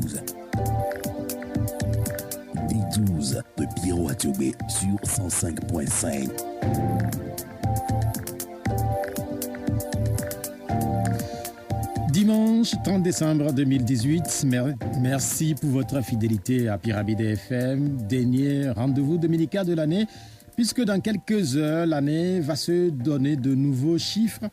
D12. D12 de Pierrot Attiobé sur 105.5. Dimanche 30 décembre 2018, merci pour votre fidélité à Pyramide FM, dernier rendez-vous dominical de l'année, puisque dans quelques heures, l'année va se donner de nouveaux chiffres,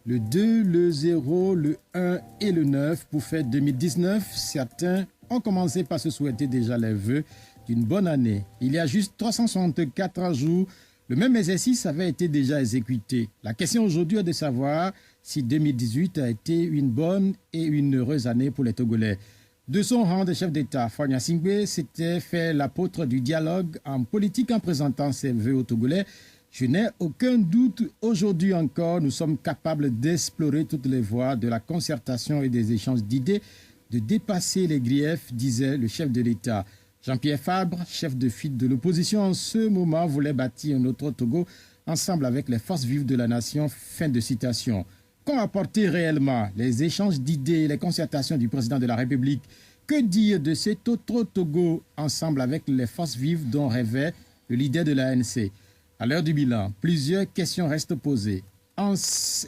le 2, le 0, le 1 et le 9 pour faire 2019. Certains ont commencé par se souhaiter déjà les vœux d'une bonne année. Il y a juste 364 jours, le même exercice avait été déjà exécuté. La question aujourd'hui est de savoir si 2018 a été une bonne et une heureuse année pour les Togolais. De son rang de chef d'État, Fagne Singbe s'était fait l'apôtre du dialogue en politique en présentant ses vœux aux Togolais. Je n'ai aucun doute, aujourd'hui encore, nous sommes capables d'explorer toutes les voies de la concertation et des échanges d'idées, de dépasser les griefs, disait le chef de l'État. Jean-Pierre Fabre, chef de file de l'opposition en ce moment, voulait bâtir un autre Togo ensemble avec les forces vives de la nation. Fin de citation. Qu'ont apporté réellement les échanges d'idées et les concertations du président de la République? Que dire de cet autre Togo ensemble avec les forces vives dont rêvait le leader de l'ANC? À l'heure du bilan, plusieurs questions restent posées. En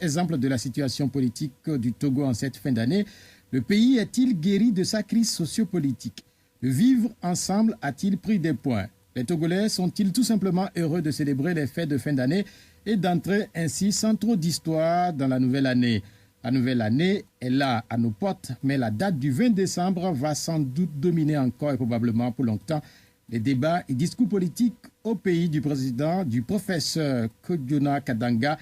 exemple de la situation politique du Togo en cette fin d'année, le pays est-il guéri de sa crise sociopolitique? Le vivre ensemble a-t-il pris des points? Les Togolais sont-ils tout simplement heureux de célébrer les fêtes de fin d'année et d'entrer ainsi sans trop d'histoire dans la nouvelle année? La nouvelle année est là, à nos portes, mais la date du 20 décembre va sans doute dominer encore et probablement pour longtemps les débats et discours politiques au pays du président, du professeur Kodjona Kadanga.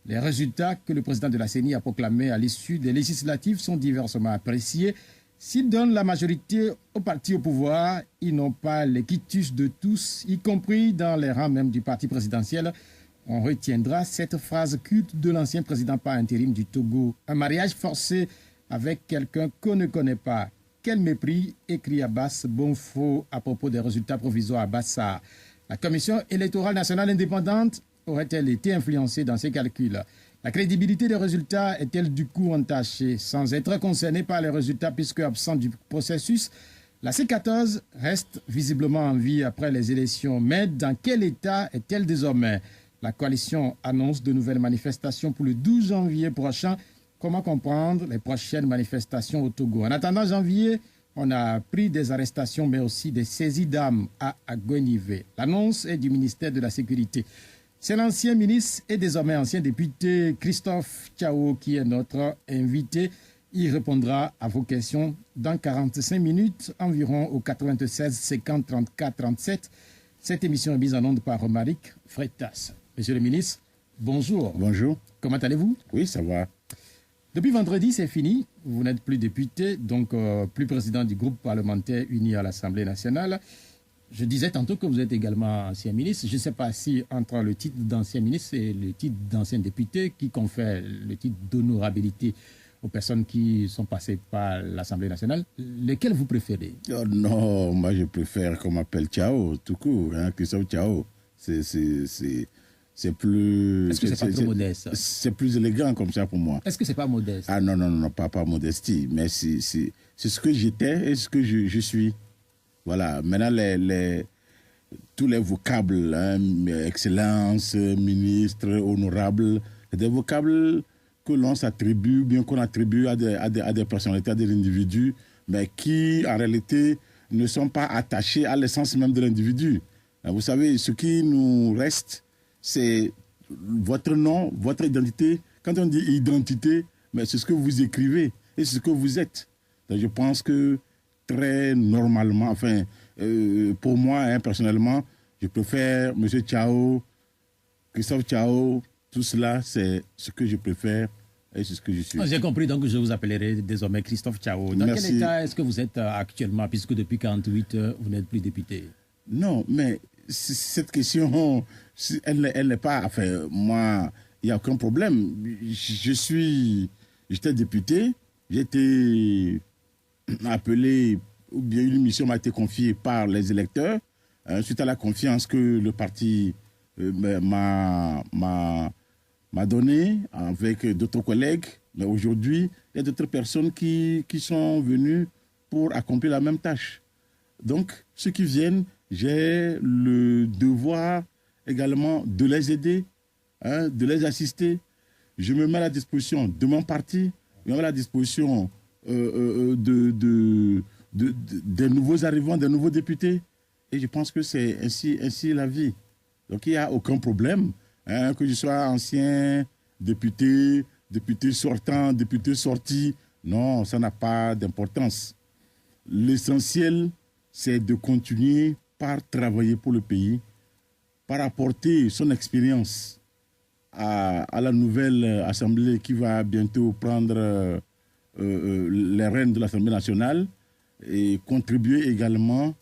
Les résultats que le président de la CENI a proclamés à l'issue des législatives sont diversement appréciés. S'ils donnent la majorité aux partis au pouvoir, ils n'ont pas les quitus de tous, y compris dans les rangs même du parti présidentiel. On retiendra cette phrase culte de l'ancien président par intérim du Togo. Un mariage forcé avec quelqu'un qu'on ne connaît pas. Quel mépris, écrit Abbas Bonfo à propos des résultats provisoires à Bassa. La Commission électorale nationale indépendante aurait-elle été influencée dans ses calculs? La crédibilité des résultats est-elle du coup entachée? Sans être concernée par les résultats puisque absent du processus, la C14 reste visiblement en vie après les élections. Mais dans quel état est-elle désormais? La coalition annonce de nouvelles manifestations pour le 12 janvier prochain. Comment comprendre les prochaines manifestations au Togo? En attendant janvier, on a pris des arrestations mais aussi des saisies d'armes à Agonivé. L'annonce est du ministère de la Sécurité. C'est l'ancien ministre et désormais ancien député Christophe Tchao qui est notre invité. Il répondra à vos questions dans 45 minutes environ au 96 50 34 37. Cette émission est mise en onde par Romaric Freitas. Monsieur le ministre, bonjour. Bonjour. Comment allez-vous? Oui, ça va. Depuis vendredi, c'est fini. Vous n'êtes plus député, donc plus président du groupe parlementaire uni à l'Assemblée nationale. Je disais tantôt que vous êtes également ancien ministre. Je ne sais pas si entre le titre d'ancien ministre et le titre d'ancien député qui confère le titre d'honorabilité aux personnes qui sont passées par l'Assemblée nationale, lequel vous préférez? Oh non, moi je préfère qu'on m'appelle Tchao, tout court, hein, Christophe Tchao. C'est plus... Est-ce que c'est pas trop modeste? C'est plus élégant comme ça pour moi. Est-ce que c'est pas modeste? Ah non, pas modestie, mais c'est ce que j'étais et ce que je suis. Voilà, maintenant tous les vocables, hein, excellence, ministre, honorable, c'est des vocables que l'on s'attribue, bien qu'on attribue à des personnalités, à des individus, mais qui en réalité ne sont pas attachés à l'essence même de l'individu. Vous savez, ce qui nous reste, c'est votre nom, votre identité. Quand on dit identité, mais c'est ce que vous écrivez et c'est ce que vous êtes. Donc je pense que très normalement, enfin, pour moi, hein, personnellement, je préfère M. Tchao, Christophe Tchao, tout cela, c'est ce que je préfère et c'est ce que je suis. J'ai compris, donc je vous appellerai désormais Christophe Tchao. Dans quel état est-ce que vous êtes actuellement, puisque depuis 48, vous n'êtes plus député? Non, mais cette question, elle n'est pas... Enfin, moi, il n'y a aucun problème. J'étais député, j'ai été appelé, ou bien une mission m'a été confiée par les électeurs, suite à la confiance que le parti m'a donné avec d'autres collègues. Mais aujourd'hui, il y a d'autres personnes qui sont venues pour accomplir la même tâche. Donc, ceux qui viennent, j'ai le devoir également de les aider, de les assister. Je me mets à la disposition de mon parti, je me mets à la disposition des nouveaux arrivants, des nouveaux députés. Et je pense que c'est ainsi la vie. Donc, il n'y a aucun problème, que je sois ancien député, député sortant, député sorti. Non, ça n'a pas d'importance. L'essentiel, c'est de continuer par travailler pour le pays, par apporter son expérience à la nouvelle Assemblée qui va bientôt prendre les rênes de l'Assemblée nationale et contribuer également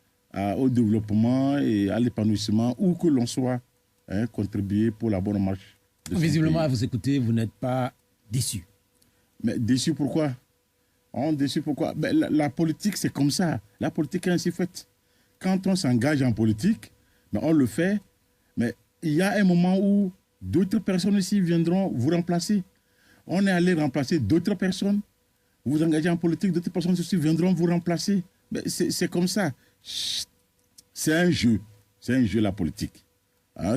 au développement et à l'épanouissement, où que l'on soit, contribuer pour la bonne marche. Visiblement, à vous écouter, vous n'êtes pas déçu. Mais déçu pourquoi? Déçu pourquoi? La politique, c'est comme ça. La politique est ainsi faite. Quand on s'engage en politique, on le fait, mais il y a un moment où d'autres personnes ici viendront vous remplacer. On est allé remplacer d'autres personnes. Vous vous engagez en politique, d'autres personnes aussi viendront vous remplacer. C'est comme ça. C'est un jeu. C'est un jeu, la politique.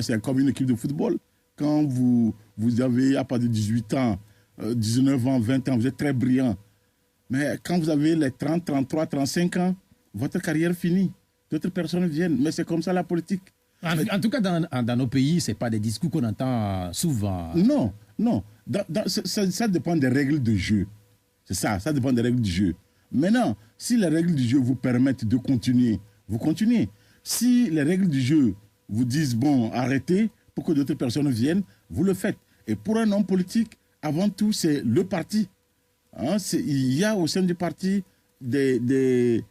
C'est comme une équipe de football. Quand vous avez, à partir de 18 ans, 19 ans, 20 ans, vous êtes très brillant. Mais quand vous avez les 30, 33, 35 ans, votre carrière finit. D'autres personnes viennent. Mais c'est comme ça la politique. En tout cas, dans nos pays, ce n'est pas des discours qu'on entend souvent. Non. Ça dépend des règles de jeu. C'est ça dépend des règles du jeu. Maintenant, si les règles du jeu vous permettent de continuer, vous continuez. Si les règles du jeu vous disent, bon, arrêtez pour que d'autres personnes viennent, vous le faites. Et pour un homme politique, avant tout, c'est le parti. Il y a au sein du parti des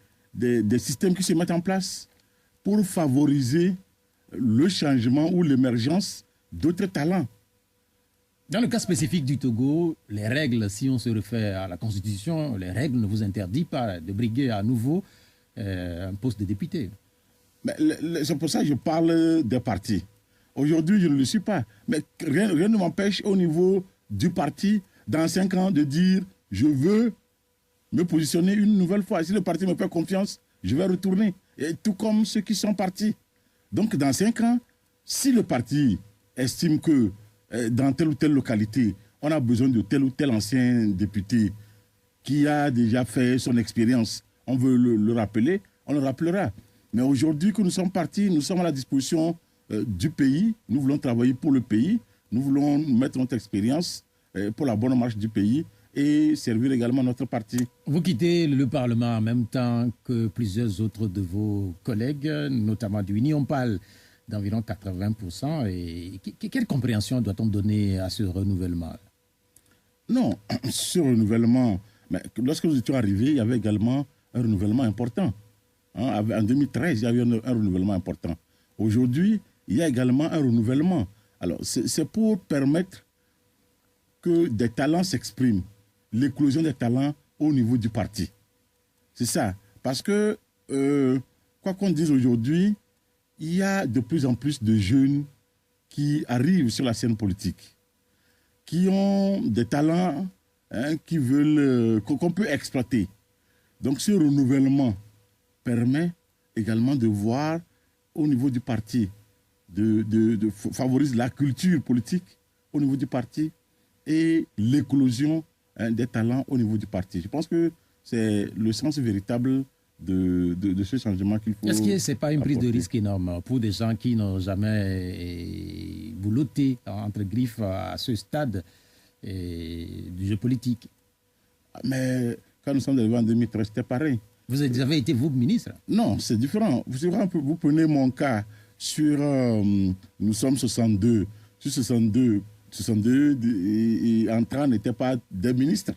systèmes qui se mettent en place pour favoriser le changement ou l'émergence d'autres talents. Dans le cas spécifique du Togo, les règles, si on se réfère à la Constitution, les règles ne vous interdisent pas de briguer à nouveau un poste de député. C'est pour ça que je parle des partis. Aujourd'hui, je ne le suis pas. Mais rien ne m'empêche au niveau du parti, dans 5 ans, de dire je veux me positionner une nouvelle fois. Si le parti me fait confiance, je vais retourner. Et tout comme ceux qui sont partis. Donc, dans 5 ans, si le parti estime que dans telle ou telle localité, on a besoin de tel ou tel ancien député qui a déjà fait son expérience, on veut le rappeler, on le rappellera. Mais aujourd'hui que nous sommes partis, nous sommes à la disposition du pays, nous voulons travailler pour le pays, nous voulons mettre notre expérience pour la bonne marche du pays et servir également notre parti. Vous quittez le Parlement en même temps que plusieurs autres de vos collègues, notamment du UNI. On parle d'environ 80%. Et quelle compréhension doit-on donner à ce renouvellement? Non, ce renouvellement, mais lorsque nous étions arrivés, il y avait également un renouvellement important. En 2013, il y a eu un renouvellement important. Aujourd'hui, il y a également un renouvellement. Alors, c'est pour permettre que des talents s'expriment, l'éclosion des talents au niveau du parti. C'est ça. Parce que, quoi qu'on dise aujourd'hui, il y a de plus en plus de jeunes qui arrivent sur la scène politique, qui ont des talents qui veulent, qu'on peut exploiter. Donc ce renouvellement permet également de voir au niveau du parti, de favoriser la culture politique au niveau du parti et l'éclosion des talents au niveau du parti. Je pense que c'est le sens véritable de ce changement qu'il faut. Est-ce que ce n'est pas une prise de apporter. risque énorme pour des gens qui n'ont jamais bouloté entre griffes à ce stade du jeu politique? Mais quand nous sommes arrivés en 2013, c'était pareil. Vous avez été, vous, ministre? Non, c'est différent. Vous prenez mon cas sur... nous sommes 62. Sur 62 et entrants n'étaient pas des ministres.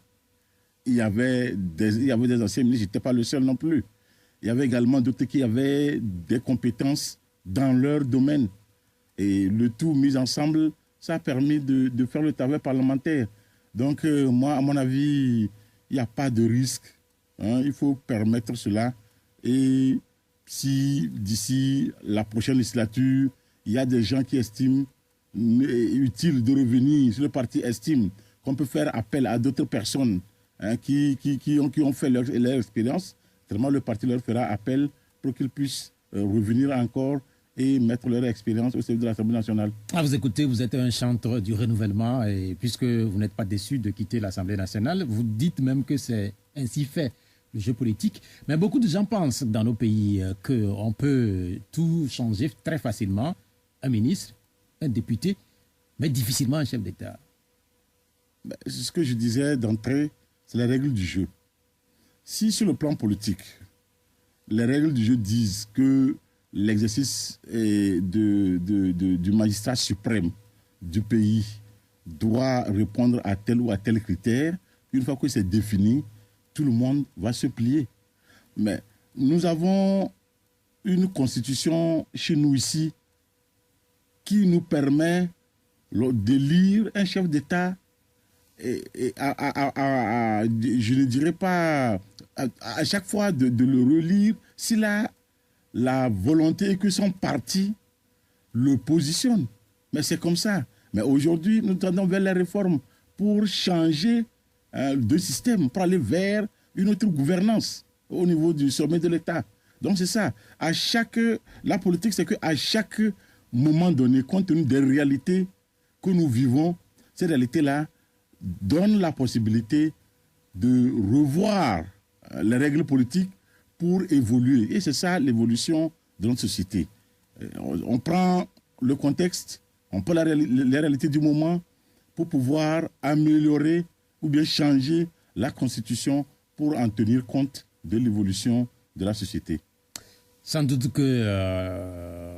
Il y avait des anciens ministres, je n'étais pas le seul non plus. Il y avait également d'autres qui avaient des compétences dans leur domaine. Et le tout mis ensemble, ça a permis de faire le travail parlementaire. Donc, moi, à mon avis, il n'y a pas de risque. Il faut permettre cela. Et si d'ici la prochaine législature, il y a des gens qui estiment utile de revenir, si le parti estime qu'on peut faire appel à d'autres personnes qui ont fait leur expérience, tellement le parti leur fera appel pour qu'ils puissent revenir encore et mettre leur expérience au service de l'Assemblée nationale. À vous écouter, vous êtes un chantre du renouvellement et puisque vous n'êtes pas déçu de quitter l'Assemblée nationale, vous dites même que c'est ainsi fait le jeu politique. Mais beaucoup de gens pensent dans nos pays qu'on peut tout changer très facilement. Un ministre, un député, mais difficilement un chef d'État. C'est ce que je disais d'entrée, c'est la règle du jeu. Si sur le plan politique, les règles du jeu disent que l'exercice du magistrat suprême du pays doit répondre à tel ou à tel critère, une fois que c'est défini, tout le monde va se plier. Mais nous avons une constitution chez nous ici qui nous permet d'élire un chef d'État je ne dirais pas à chaque fois de le relire s'il a la volonté que son parti le positionne. Mais c'est comme ça. Mais aujourd'hui, nous tendons vers les réformes pour changer de système, pour aller vers une autre gouvernance au niveau du sommet de l'État. Donc c'est ça. La politique, c'est qu'à chaque moment donné, compte tenu des réalités que nous vivons, ces réalités-là donnent la possibilité de revoir les règles politiques pour évoluer. Et c'est ça l'évolution de notre société. On prend le contexte, on prend les réalités du moment pour pouvoir améliorer ou bien changer la Constitution pour en tenir compte de l'évolution de la société. Sans doute que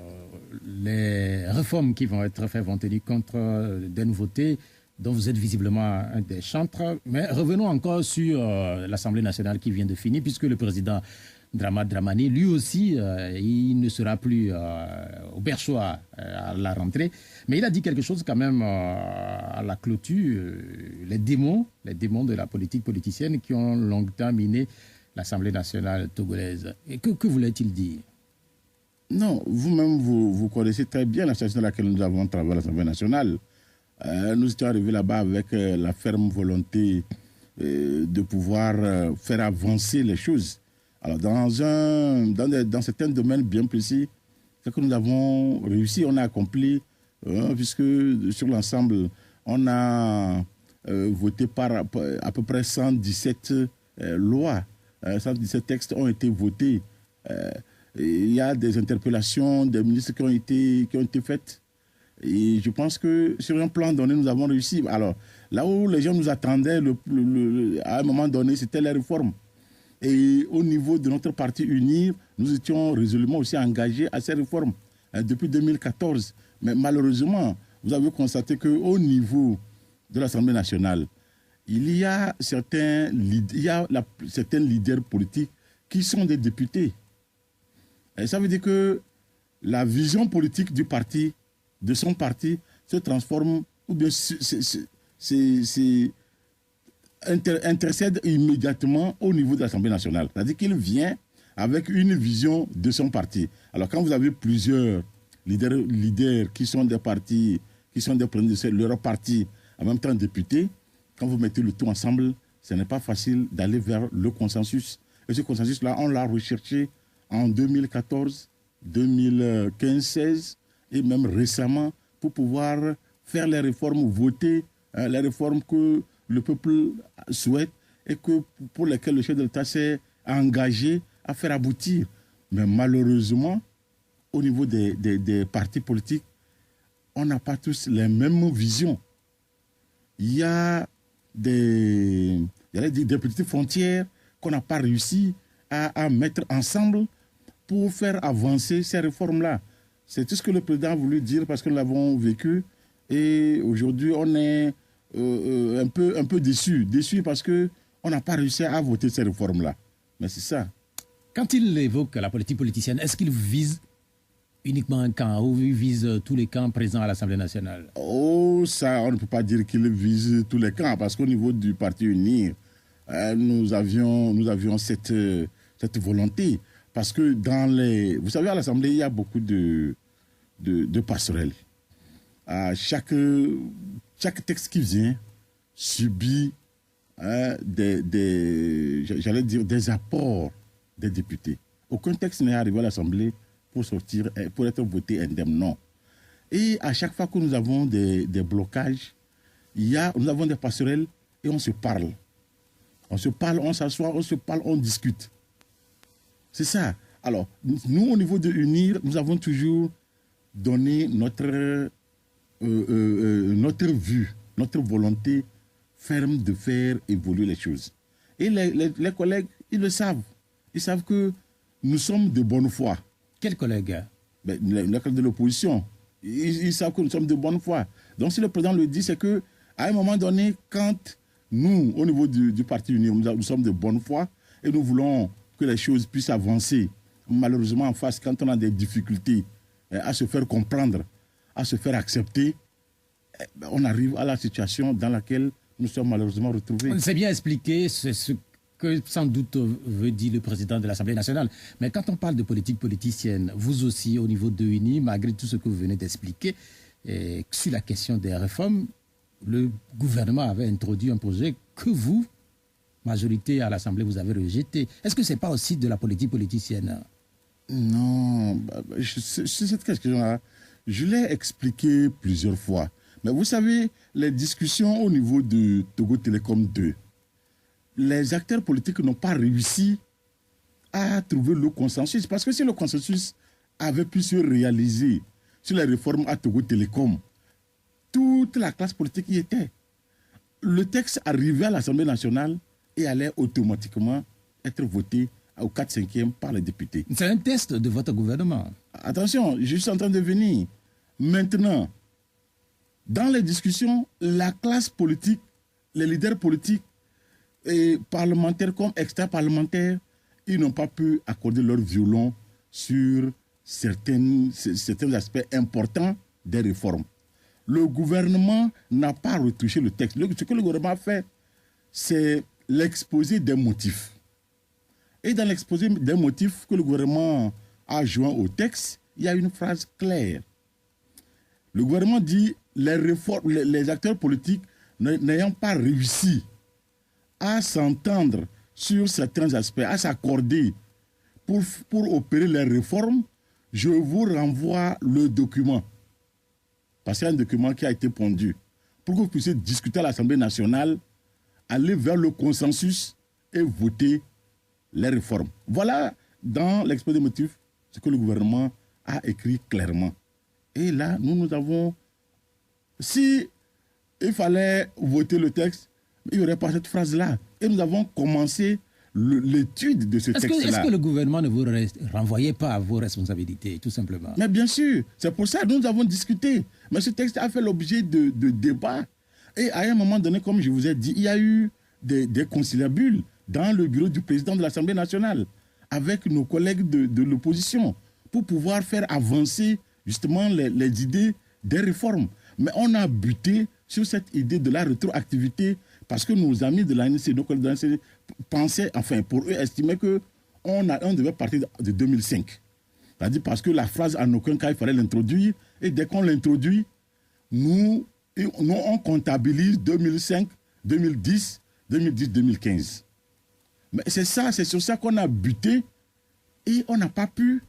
les réformes qui vont être faites vont tenir compte des nouveautés dont vous êtes visiblement un des chantres. Mais revenons encore sur l'Assemblée nationale qui vient de finir, puisque le président Dramani, lui aussi, il ne sera plus au perchoir à la rentrée. Mais il a dit quelque chose quand même à la clôture, les démons de la politique politicienne qui ont longtemps miné l'Assemblée nationale togolaise. Et que voulait-il dire? Non, vous-même, vous connaissez très bien la situation dans laquelle nous avons travaillé à l'Assemblée nationale. Nous étions arrivés là-bas avec la ferme volonté de pouvoir faire avancer les choses. Alors, dans certains domaines bien précis, c'est que nous avons réussi, on a accompli, puisque sur l'ensemble, on a voté par à peu près 117 lois. 117 textes ont été votés. Il y a des interpellations des ministres qui ont été faites. Et je pense que sur un plan donné, nous avons réussi. Alors, là où les gens nous attendaient, à un moment donné, c'était les réformes. Et au niveau de notre parti UNIR, nous étions résolument aussi engagés à ces réformes depuis 2014. Mais malheureusement, vous avez constaté qu'au niveau de l'Assemblée nationale, il y a certains leaders politiques qui sont des députés. Et ça veut dire que la vision politique du parti, de son parti, se transforme ou bien intercède immédiatement au niveau de l'Assemblée nationale. C'est-à-dire qu'il vient avec une vision de son parti. Alors quand vous avez plusieurs leaders qui sont des partis, qui sont des présidents de leur parti, en même temps députés, quand vous mettez le tout ensemble, ce n'est pas facile d'aller vers le consensus. Et ce consensus-là, on l'a recherché en 2014, 2015, 16 et même récemment pour pouvoir faire les réformes, voter les réformes que le peuple souhaite et pour lesquelles le chef de l'État s'est engagé à faire aboutir. Mais malheureusement, au niveau des partis politiques, on n'a pas tous les mêmes visions. Il y a des petites frontières qu'on n'a pas réussi à mettre ensemble pour faire avancer ces réformes-là. C'est tout ce que le président a voulu dire parce que nous l'avons vécu. Et aujourd'hui, on est un peu déçus parce qu'on n'a pas réussi à voter ces réformes-là. Mais c'est ça. Quand il évoque la politique politicienne, est-ce qu'il vise uniquement un camp ou il vise tous les camps présents à l'Assemblée nationale? Oh, ça, on ne peut pas dire qu'il vise tous les camps parce qu'au niveau du Parti Uni, nous avions cette volonté. Parce que vous savez, à l'Assemblée, il y a beaucoup de passerelles. Chaque texte qui vient subit des apports des députés. Aucun texte n'est arrivé à l'Assemblée pour être voté indemne, non. Et à chaque fois que nous avons des blocages, nous avons des passerelles et on se parle. On se parle, on s'assoit, on se parle, on discute. C'est ça. Alors, nous, au niveau de UNIR, nous avons toujours donné notre vue, notre volonté ferme de faire évoluer les choses. Et les collègues, ils le savent. Ils savent que nous sommes de bonne foi. Quels collègues? Les collègues de l'opposition. Ils savent que nous sommes de bonne foi. Donc, si le président le dit, c'est qu'à un moment donné, quand nous, au niveau du Parti Uni, nous sommes de bonne foi et nous voulons que les choses puissent avancer, malheureusement, en face, quand on a des difficultés à se faire comprendre, à se faire accepter, on arrive à la situation dans laquelle nous sommes malheureusement retrouvés. On s'est bien expliqué ce que sans doute veut dire le président de l'Assemblée nationale. Mais quand on parle de politique politicienne, vous aussi, au niveau de l'UNI, malgré tout ce que vous venez d'expliquer, sur la question des réformes, le gouvernement avait introduit un projet que vous, majorité à l'Assemblée, vous avez rejeté. Est-ce que ce n'est pas aussi de la politique politicienne? Non, sur cette question-là, je l'ai expliqué plusieurs fois. Mais vous savez, les discussions au niveau de Togo Télécom 2, les acteurs politiques n'ont pas réussi à trouver le consensus. Parce que si le consensus avait pu se réaliser sur les réformes à Togo Télécom, toute la classe politique y était. Le texte arrivait à l'Assemblée nationale et allait automatiquement être voté au 4/5e par les députés. C'est un test de votre gouvernement. Attention, je suis en train de venir. Maintenant, dans les discussions, la classe politique, les leaders politiques, et parlementaires comme extra-parlementaires, ils n'ont pas pu accorder leur violon sur certains aspects importants des réformes. Le gouvernement n'a pas retouché le texte. Ce que le gouvernement a fait, c'est l'exposé des motifs. Et dans l'exposé des motifs que le gouvernement a joint au texte, il y a une phrase claire. Le gouvernement dit les acteurs politiques n'ayant pas réussi à s'entendre sur certains aspects, à s'accorder pour opérer les réformes, je vous renvoie le document. Parce qu'il y a un document qui a été pondu pour que vous puissiez discuter à l'Assemblée nationale, aller vers le consensus et voter les réformes. Voilà, dans l'exposé des motifs, ce que le gouvernement a écrit clairement. Et là, nous avons... Si il fallait voter le texte, il n'y aurait pas cette phrase-là. Et nous avons commencé l'étude de ce texte-là. Est-ce que le gouvernement ne vous renvoyait pas à vos responsabilités, tout simplement? Mais bien sûr, c'est pour ça que nous avons discuté. Mais ce texte a fait l'objet de débats. Et à un moment donné, comme je vous ai dit, il y a eu des conciliabules dans le bureau du président de l'Assemblée nationale avec nos collègues de l'opposition pour pouvoir faire avancer justement les idées des réformes. Mais on a buté sur cette idée de la rétroactivité parce que nos amis de l'ANC, nos collègues de l'ANC pensaient, enfin pour eux, estimaient qu'on devait partir de 2005. C'est-à-dire parce que la phrase, en aucun cas, il fallait l'introduire. Et dès qu'on l'introduit, nous, on comptabilise 2005, 2010, 2015. Mais c'est sur ça qu'on a buté et on n'a pas pu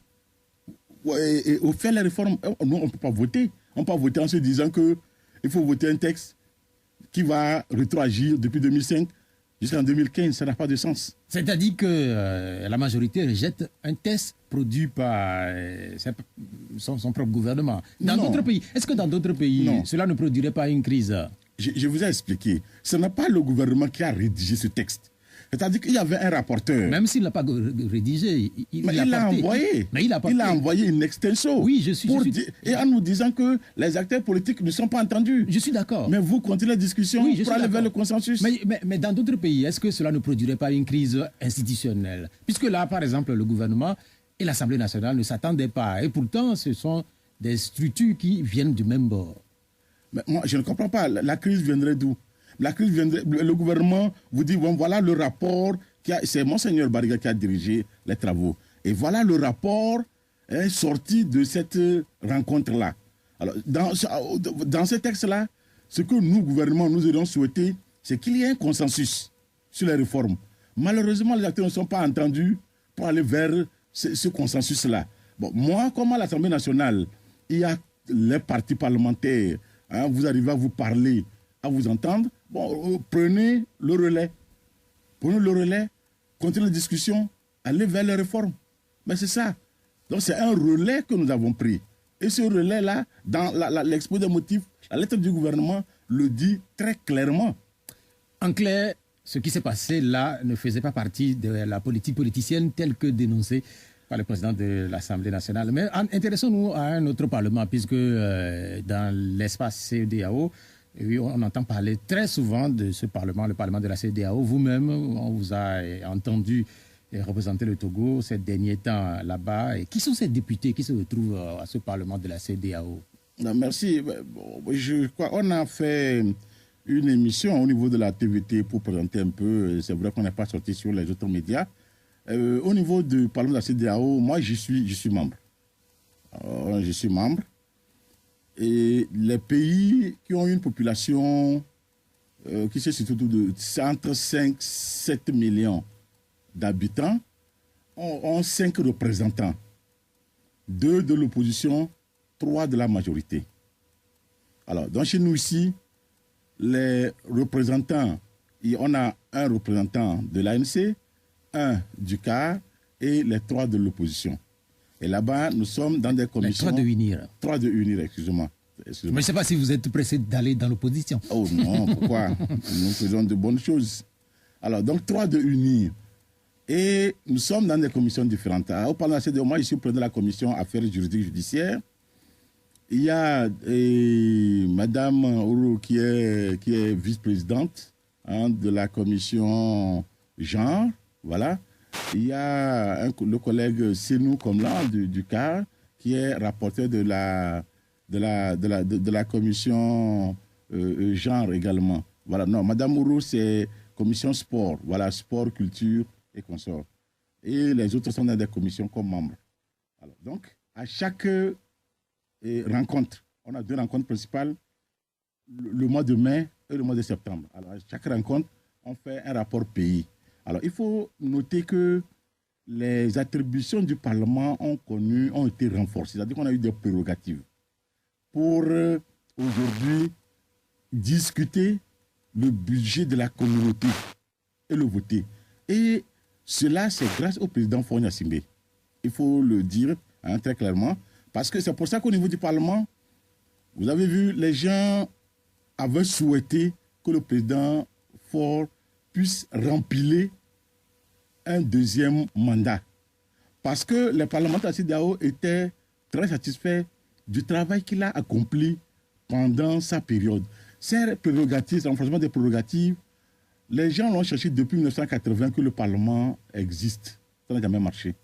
faire les réformes. Nous, on ne peut pas voter. On ne peut pas voter en se disant qu'il faut voter un texte qui va rétroagir depuis 2005 jusqu'en 2015. Ça n'a pas de sens. C'est-à-dire que la majorité rejette un texte produit par son propre gouvernement. Dans d'autres pays, est-ce que dans d'autres pays, cela ne produirait pas une crise? Je vous ai expliqué. Ce n'est pas le gouvernement qui a rédigé ce texte. C'est-à-dire qu'il y avait un rapporteur. Même s'il ne l'a pas rédigé, il l'a envoyé. Mais il a envoyé une extenso. Oui, je suis. Et en nous disant que les acteurs politiques ne sont pas entendus. Je suis d'accord. Mais vous continuez la discussion pour aller vers le consensus. Mais dans d'autres pays, est-ce que cela ne produirait pas une crise institutionnelle? Puisque là, par exemple, le gouvernement et l'Assemblée nationale ne s'attendaient pas. Et pourtant, ce sont des structures qui viennent du même bord. Mais moi, je ne comprends pas. La crise viendrait d'où? La crise viendrait, le gouvernement vous dit, bon, voilà le rapport, c'est Monseigneur Bariga qui a dirigé les travaux. Et voilà le rapport sorti de cette rencontre-là. Alors, dans ce texte-là, ce que nous, gouvernement, nous aurions souhaité, c'est qu'il y ait un consensus sur les réformes. Malheureusement, les acteurs ne sont pas entendus pour aller vers ce consensus-là. Bon, moi, comme à l'Assemblée nationale, il y a les partis parlementaires, hein, vous arrivez à vous parler, à vous entendre, bon, prenez le relais. Prenez le relais, continuez la discussion, allez vers les réformes. Mais c'est ça. Donc c'est un relais que nous avons pris. Et ce relais-là, dans l'exposé des motifs, la lettre du gouvernement le dit très clairement. En clair, ce qui s'est passé là ne faisait pas partie de la politique politicienne telle que dénoncée par le président de l'Assemblée nationale. Mais intéressons-nous à un autre parlement, puisque dans l'espace CEDEAO, oui, on entend parler très souvent de ce parlement, le parlement de la CEDEAO. Vous-même, on vous a entendu représenter le Togo ces derniers temps là-bas. Et qui sont ces députés qui se retrouvent à ce parlement de la CEDEAO? Non, merci. Je crois on a fait une émission au niveau de la TVT pour présenter un peu. C'est vrai qu'on n'est pas sorti sur les autres médias. Au niveau du parlement de la CEDEAO, moi, je suis membre. Je suis membre. Et les pays qui ont une population qui se situe entre 5 et 7 millions d'habitants ont 5 représentants. 2 de l'opposition, 3 de la majorité. Alors, donc chez nous ici, les représentants, on a un représentant de l'ANC, un du CAR et les 3 de l'opposition. Et là-bas, nous sommes dans des commissions... Les 3 de UNIR. 3 de UNIR, excusez-moi. Mais je ne sais pas si vous êtes pressé d'aller dans l'opposition. Oh non, pourquoi? Nous faisons de bonnes choses. Alors, donc 3 de UNIR. Et nous sommes dans des commissions différentes. Au Parlement de moi, je suis président de la commission affaires juridiques judiciaires. Il y a Madame Ouro qui est vice-présidente de la commission genre. Voilà. Il y a le collègue Senou Komla du CAR qui est rapporteur de la commission genre également. Voilà. Non, Madame Ouro, c'est commission sport. Voilà, sport, culture et consorts. Et les autres sont dans des commissions comme membres. Alors, donc, à chaque rencontre, on a 2 rencontres principales, le mois de mai et le mois de septembre. Alors, à chaque rencontre, on fait un rapport pays. Alors, il faut noter que les attributions du Parlement ont été renforcées. C'est-à-dire qu'on a eu des prérogatives pour aujourd'hui discuter le budget de la communauté et le voter. Et cela, c'est grâce au président Faure Gnassingbé. Il faut le dire très clairement. Parce que c'est pour ça qu'au niveau du Parlement, vous avez vu, les gens avaient souhaité que le président Faure puisse remplir un 2e mandat. Parce que les parlementaires de la CEDEAO étaient très satisfaits du travail qu'il a accompli pendant sa période. Ces prérogatives, renforcement des prérogatives, les gens l'ont cherché depuis 1980 que le Parlement existe. Ça n'a jamais marché.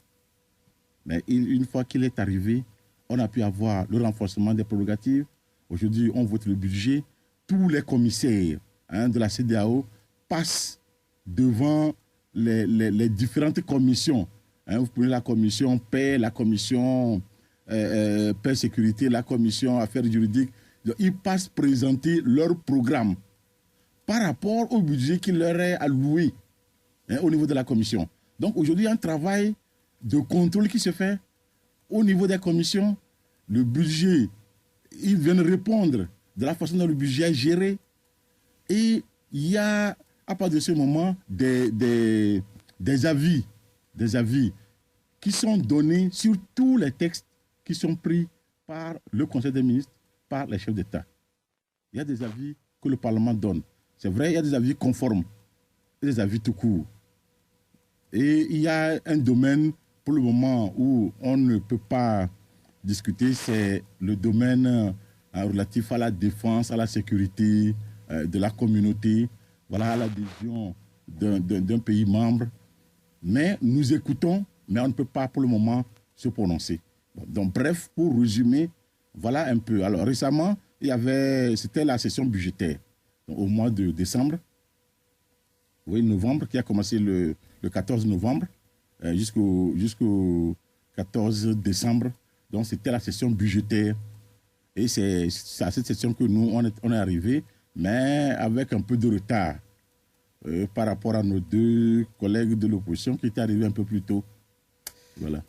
Mais une fois qu'il est arrivé, on a pu avoir le renforcement des prérogatives. Aujourd'hui, on vote le budget. Tous les commissaires de la CEDEAO passent devant les différentes commissions. Vous prenez la commission paix, la commission paix sécurité, la commission affaires juridiques. Ils passent présenter leur programme par rapport au budget qui leur est alloué au niveau de la commission. Donc aujourd'hui, il y a un travail de contrôle qui se fait au niveau des commissions. Le budget, ils viennent répondre de la façon dont le budget est géré. Et il y a, à partir de ce moment, des avis qui sont donnés sur tous les textes qui sont pris par le Conseil des ministres, par les chefs d'État. Il y a des avis que le Parlement donne. C'est vrai, il y a des avis conformes et des avis tout court. Et il y a un domaine, pour le moment, où on ne peut pas discuter, c'est le domaine relatif à la défense, à la sécurité de la communauté, voilà, à l'adhésion d'un pays membre. Mais nous écoutons, mais on ne peut pas pour le moment se prononcer. Donc bref, pour résumer, voilà un peu. Alors récemment, c'était la session budgétaire. Donc, au mois de décembre, oui, novembre, qui a commencé le 14 novembre jusqu'au 14 décembre. Donc, c'était la session budgétaire. Et c'est à cette session que nous, on est arrivé, mais avec un peu de retard par rapport à nos 2 collègues de l'opposition qui étaient arrivés un peu plus tôt. Voilà.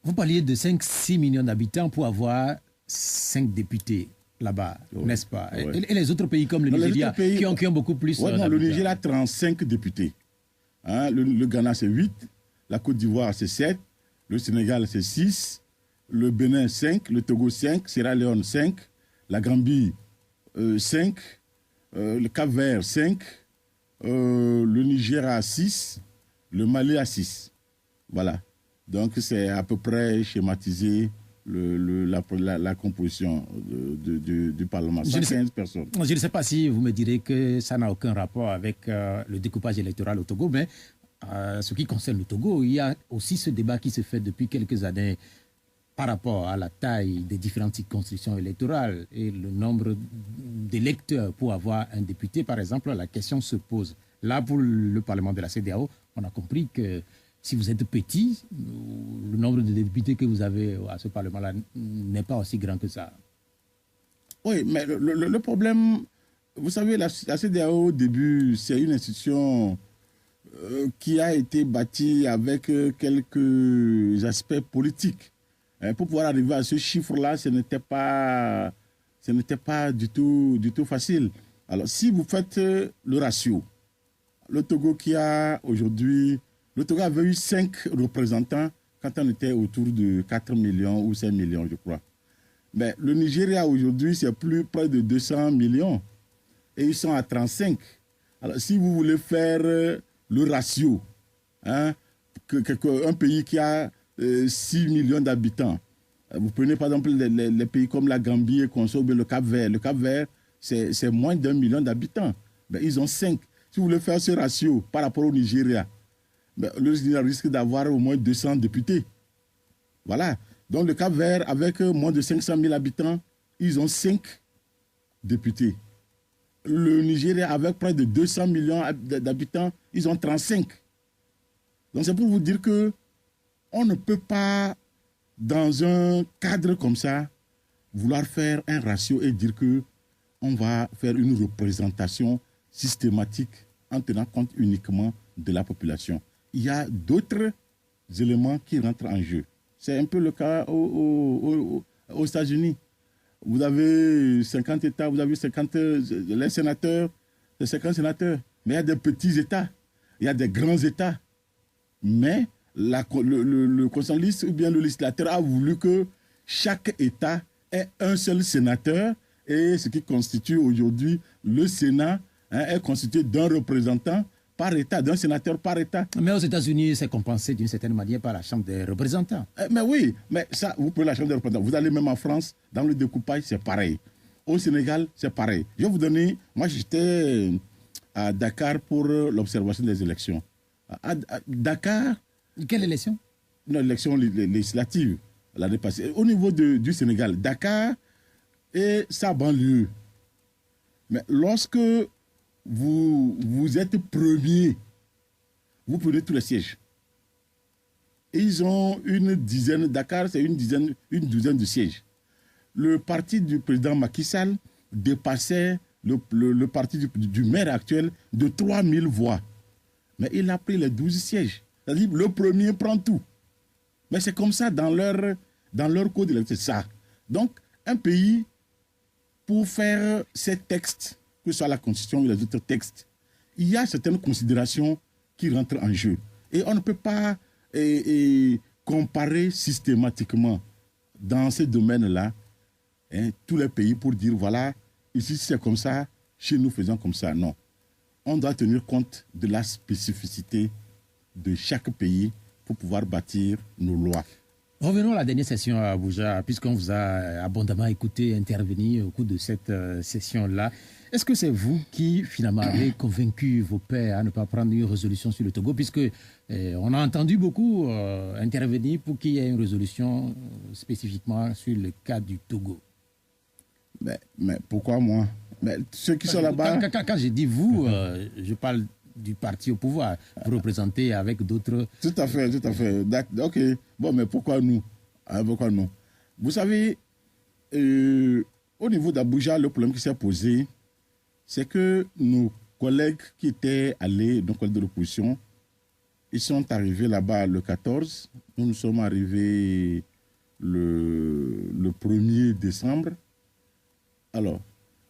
Vous parliez de 5-6 millions d'habitants pour avoir 5 députés là-bas, n'est-ce pas? Et les autres pays comme le Nigeria, qui ont beaucoup plus non, le Nigeria a 35 députés. Hein, le Ghana, c'est 8. La Côte d'Ivoire, c'est 7. Le Sénégal, c'est 6. Le Bénin, 5. Le Togo, 5. Sierra Leone, 5. La Gambie, 5. Le Cap-Vert, 5. Le Niger a 6. Le Mali a 6. Voilà. Donc, c'est à peu près schématisé la composition du Parlement. 115 personnes. Je ne sais pas si vous me direz que ça n'a aucun rapport avec le découpage électoral au Togo, mais ce qui concerne le Togo, il y a aussi ce débat qui se fait depuis quelques années par rapport à la taille des différentes circonscriptions électorales et le nombre d'électeurs pour avoir un député, par exemple, la question se pose. Là, pour le Parlement de la CEDEAO, on a compris que si vous êtes petit, le nombre de députés que vous avez à ce Parlement-là n'est pas aussi grand que ça. Oui, mais le problème, vous savez, la CEDEAO, au début, c'est une institution qui a été bâtie avec quelques aspects politiques. Pour pouvoir arriver à ce chiffre-là, ce n'était pas du tout facile. Alors, si vous faites le ratio, le Togo qui a aujourd'hui... Le Togo avait eu 5 représentants quand on était autour de 4 millions ou 5 millions, je crois. Mais le Nigeria, aujourd'hui, c'est plus près de 200 millions. Et ils sont à 35. Alors, si vous voulez faire le ratio, hein, un pays qui a 6 millions d'habitants, vous prenez par exemple les pays comme la Gambie et Conso, le Cap-Vert. Le Cap-Vert, c'est moins d'1 million d'habitants. Ben, ils ont 5. Si vous voulez faire ce ratio par rapport au Nigeria, ben, le Nigeria risque d'avoir au moins 200 députés. Voilà. Donc le Cap-Vert, avec moins de 500 000 habitants, ils ont 5 députés. Le Nigeria, avec près de 200 millions d'habitants, ils ont 35. Donc c'est pour vous dire que on ne peut pas, dans un cadre comme ça, vouloir faire un ratio et dire que on va faire une représentation systématique en tenant compte uniquement de la population. Il y a d'autres éléments qui rentrent en jeu. C'est un peu le cas aux États-Unis. Vous avez 50 États, vous avez 50 les sénateurs, c'est 50 sénateurs. Mais il y a des petits États, il y a des grands États. Mais le consensus ou bien le législateur a voulu que chaque État ait un seul sénateur, et ce qui constitue aujourd'hui le Sénat est constitué d'un représentant par État, d'un sénateur par État. Mais aux États-Unis, c'est compensé d'une certaine manière par la Chambre des représentants. Mais oui, mais ça, vous prenez la Chambre des représentants. Vous allez même en France, dans le découpage, c'est pareil. Au Sénégal, c'est pareil. Je vais vous donner, moi j'étais à Dakar pour l'observation des élections. À Dakar... Quelle élection? Une élection législative l'année passée. Au niveau du Sénégal, Dakar et sa banlieue. Mais lorsque vous êtes premier, vous prenez tous les sièges. Et ils ont une dizaine, Dakar, c'est une douzaine de sièges. Le parti du président Macky Sall dépassait le parti du maire actuel de 3000 voix. Mais il a pris les 12 sièges. C'est-à-dire, le premier prend tout. Mais c'est comme ça dans leur code électoral. C'est ça. Donc, un pays, pour faire ces textes, que ce soit la Constitution ou les autres textes, il y a certaines considérations qui rentrent en jeu. Et on ne peut pas comparer systématiquement dans ces domaines-là tous les pays pour dire, voilà, ici c'est comme ça, chez nous faisons comme ça. Non. On doit tenir compte de la spécificité de chaque pays pour pouvoir bâtir nos lois. Revenons à la dernière session à Abuja, puisqu'on vous a abondamment écouté intervenir au cours de cette session-là. Est-ce que c'est vous qui, finalement, avez convaincu vos pairs à ne pas prendre une résolution sur le Togo, puisque on a entendu beaucoup intervenir pour qu'il y ait une résolution spécifiquement sur le cas du Togo? Mais pourquoi moi? Mais ceux qui sont là-bas... Quand je dis vous, je parle du parti au pouvoir. Vous représentez avec d'autres... Tout à fait. Ok. Bon, mais pourquoi nous? Pourquoi nous? Vous savez, au niveau d'Abuja, le problème qui s'est posé, c'est que nos collègues qui étaient allés, nos collègues de l'opposition, ils sont arrivés là-bas le 14, nous sommes arrivés le 1er décembre. Alors,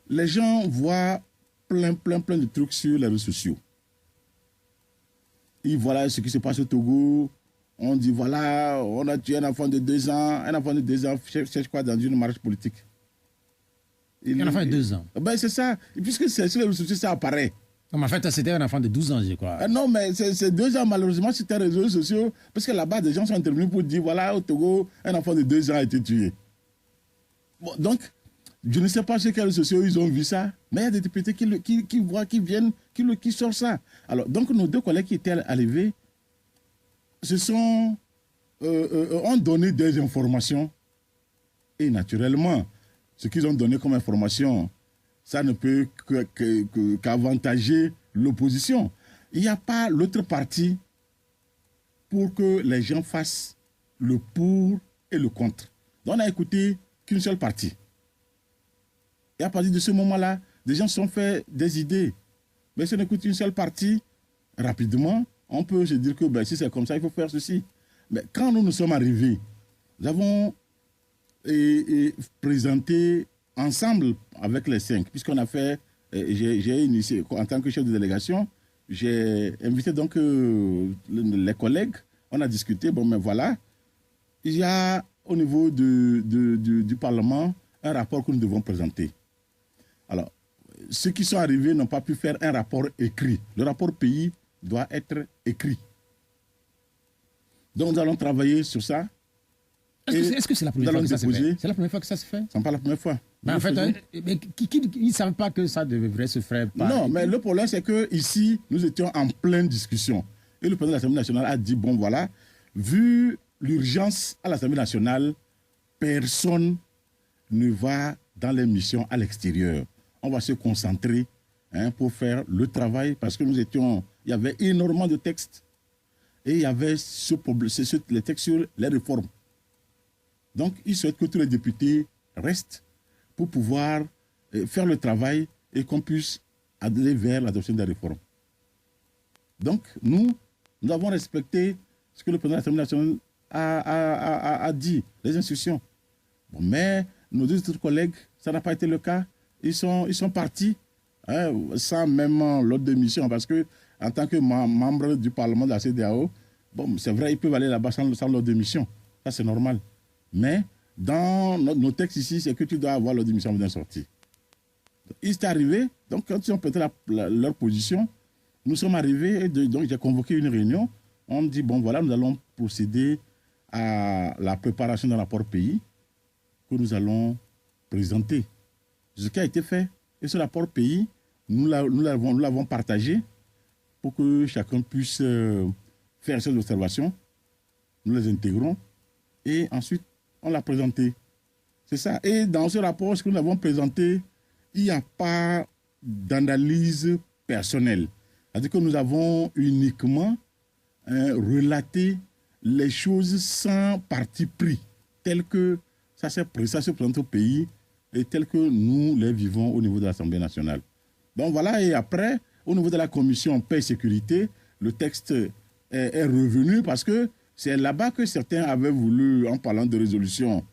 les gens voient plein de trucs sur les réseaux sociaux. Ils voient ce qui se passe au Togo. On dit, voilà, on a tué un enfant de 2 ans. Un enfant de 2 ans cherche quoi dans une marche politique? Un enfant de 2 ans. Ben c'est ça. Puisque sur les réseaux sociaux, ça apparaît. Non, mais en fait, c'était un enfant de 12 ans, je crois. Non, mais c'est 2 ans, malheureusement, sur les réseaux sociaux. Parce que là-bas, des gens sont intervenus pour dire, voilà, au Togo, un enfant de 2 ans a été tué. Bon, donc, je ne sais pas sur quels réseaux sociaux ils ont vu ça, mais il y a des députés qui voient, qui viennent, qui sortent ça. Alors, donc, nos 2 collègues qui étaient arrivés, ont donné des informations. Et naturellement, ce qu'ils ont donné comme information, ça ne peut qu'avantager l'opposition. Il n'y a pas l'autre parti pour que les gens fassent le pour et le contre. Donc on n'a écouté qu'une seule partie. Et à partir de ce moment-là, les gens se sont fait des idées. Mais si on écoute une seule partie, rapidement, on peut se dire que ben, si c'est comme ça, il faut faire ceci. Mais quand nous sommes arrivés, nous avons présenté ensemble avec les 5, puisqu'on a fait, j'ai initié, en tant que chef de délégation, j'ai invité donc les collègues, on a discuté, bon mais voilà, il y a au niveau du Parlement un rapport que nous devons présenter. Alors, ceux qui sont arrivés n'ont pas pu faire un rapport écrit. Le rapport pays doit être écrit. Donc nous allons travailler sur ça. Est-ce que c'est la première fois que ça se fait? C'est la première fois que ça se fait? Ce n'est pas la première fois. Ben en fait, ils ne savent pas que ça devrait se faire. Non, mais le problème, c'est qu'ici, nous étions en pleine discussion. Et le président de l'Assemblée nationale a dit, bon voilà, vu l'urgence à l'Assemblée nationale, personne ne va dans les missions à l'extérieur. On va se concentrer pour faire le travail, parce que il y avait énormément de textes. Et il y avait les textes sur les réformes. Donc, il souhaite que tous les députés restent pour pouvoir faire le travail et qu'on puisse aller vers l'adoption des réformes. Donc, nous avons respecté ce que le président de l'Assemblée nationale a dit, les instructions. Bon, mais nos 2 autres collègues, ça n'a pas été le cas. Ils sont partis sans même l'ordre de mission, parce que en tant que membre du Parlement de la CEDEAO, bon, c'est vrai, ils peuvent aller là-bas sans l'ordre de mission. Ça, c'est normal. Mais dans nos textes ici, c'est que tu dois avoir l'ordre de mission avant d'en sortir. Il est arrivé, donc quand ils ont pété leur position, nous sommes arrivés, et donc j'ai convoqué une réunion. On dit, bon voilà, nous allons procéder à la préparation d'un rapport pays que nous allons présenter. Ce qui a été fait. Et ce rapport pays, nous l'avons partagé pour que chacun puisse faire ses observations. Nous les intégrons et ensuite on l'a présenté. C'est ça. Et dans ce rapport, ce que nous avons présenté, il n'y a pas d'analyse personnelle. C'est-à-dire que nous avons uniquement relaté les choses sans parti pris, tel que ça se présente au pays et tel que nous les vivons au niveau de l'Assemblée nationale. Donc voilà, et après, au niveau de la commission paix et sécurité, le texte est revenu parce que c'est là-bas que certains avaient voulu, en parlant de résolution,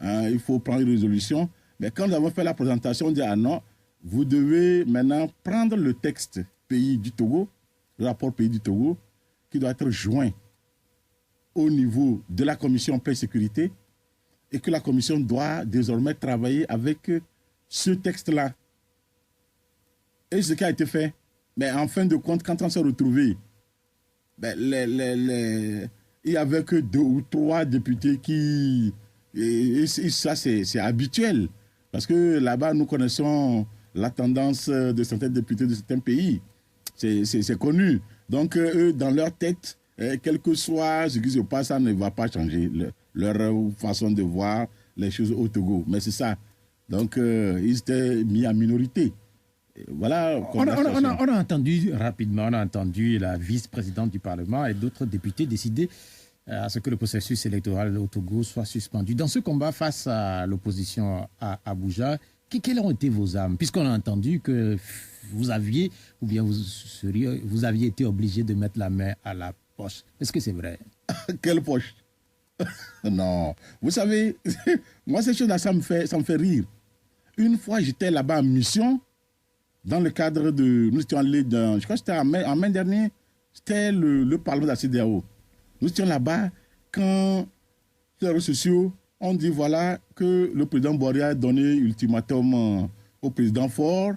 il faut prendre une résolution, mais quand nous avons fait la présentation, on dit, ah non, vous devez maintenant prendre le texte pays du Togo, le rapport pays du Togo, qui doit être joint au niveau de la commission paix et sécurité, et que la commission doit désormais travailler avec ce texte-là. Et ce qui a été fait, mais en fin de compte, quand on s'est retrouvés, ben, il n'y avait que 2 ou 3 députés qui... Et ça, c'est habituel. Parce que là-bas, nous connaissons la tendance de certains députés de certains pays. C'est connu. Donc, eux, dans leur tête, quel que soit ce qui se passe, ça ne va pas changer leur façon de voir les choses au Togo. Mais c'est ça. Donc, ils étaient mis en minorité. Voilà. On a entendu rapidement, on a entendu la vice-présidente du Parlement et d'autres députés décider à ce que le processus électoral au Togo soit suspendu. Dans ce combat face à l'opposition à Abuja, quelles ont été vos âmes? Puisqu'on a entendu que vous aviez été obligé de mettre la main à la poche. Est-ce que c'est vrai? Quelle poche? Non. Vous savez, moi, ces choses-là, ça me fait rire. Une fois, j'étais là-bas en mission, dans le cadre de... Nous étions allés dans... Je crois que c'était en mai dernier, c'était le Parlement de la CEDEAO. Nous étions là-bas quand les réseaux sociaux ont dit voilà que le président Boari a donné ultimatum au président Faure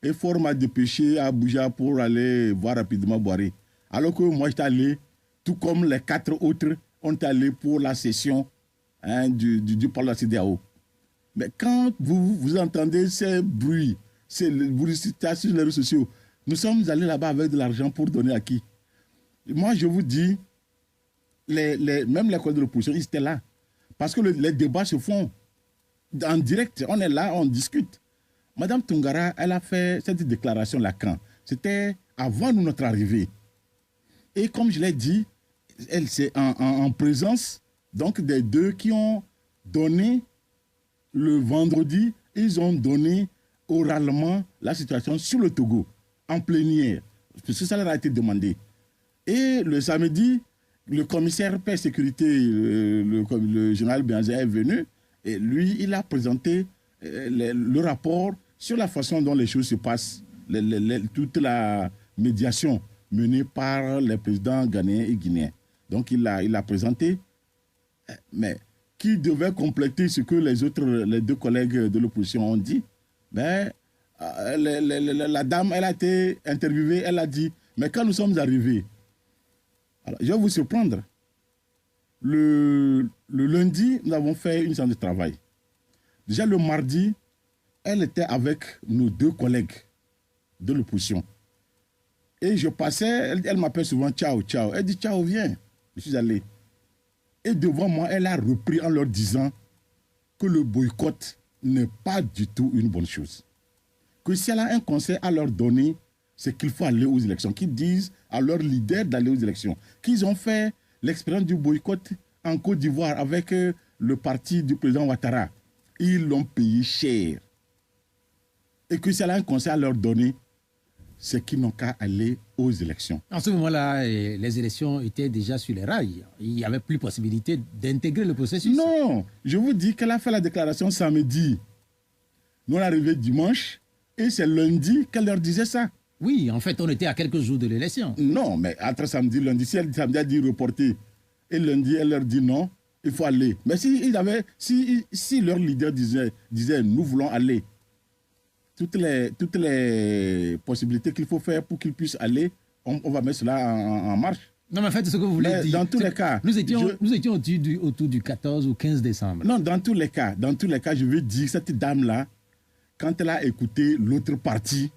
et Faure m'a dépêché à Abuja pour aller voir rapidement Boari. Alors que moi, j'étais allé, tout comme les 4 autres, ont allé pour la session du Parlement de la CEDEAO. Mais quand vous entendez ces bruits, ces bruits sur les réseaux sociaux, nous sommes allés là-bas avec de l'argent pour donner à qui? Moi, je vous dis, même l'école de l'opposition, ils étaient là. Parce que les débats se font en direct. On est là, on discute. Madame Tungara, elle a fait cette déclaration-là quand? C'était avant notre arrivée. Et comme je l'ai dit, elle c'est en présence donc des deux qui ont donné le vendredi, ils ont donné oralement la situation sur le Togo, en plénière, parce que ça leur a été demandé. Et le samedi, le commissaire paix et sécurité, le général Béanzé est venu, et lui, il a présenté le rapport sur la façon dont les choses se passent, toute la médiation menée par les présidents ghanéens et guinéens. Donc, il a présenté, mais qui devait compléter ce que les deux collègues de l'opposition ont dit. Mais la dame, elle a été interviewée, elle a dit, mais quand nous sommes arrivés, alors, je vais vous surprendre. Le lundi, nous avons fait une séance de travail. Déjà le mardi, elle était avec nos deux collègues de l'opposition. Et je passais, elle m'appelle souvent ciao, ciao. Elle dit ciao, viens. Je suis allé. Et devant moi, elle a repris en leur disant que le boycott n'est pas du tout une bonne chose. Que si elle a un conseil à leur donner, c'est qu'il faut aller aux élections. Qu'ils disent à leurs leaders d'aller aux élections. Qu'ils ont fait l'expérience du boycott en Côte d'Ivoire avec le parti du président Ouattara. Ils l'ont payé cher. Et que si elle a un conseil à leur donner, c'est qu'ils n'ont qu'à aller aux élections. En ce moment-là, les élections étaient déjà sur les rails. Il n'y avait plus possibilité d'intégrer le processus. Non, je vous dis qu'elle a fait la déclaration samedi. Nous on est arrivés dimanche et c'est lundi qu'elle leur disait ça. Oui, en fait, on était à quelques jours de l'élection. Non, mais entre samedi et lundi, si elle samedi a dit reporter et lundi elle leur dit non, il faut aller. Mais si leur leader disait nous voulons aller, toutes les possibilités qu'il faut faire pour qu'ils puissent aller, on va mettre cela en marche. Non, mais en fait, ce que vous voulez dire, dans tous les cas, nous étions autour du 14 ou 15 décembre. Non, dans tous les cas, je veux dire, cette dame-là, quand elle a écouté l'autre partie,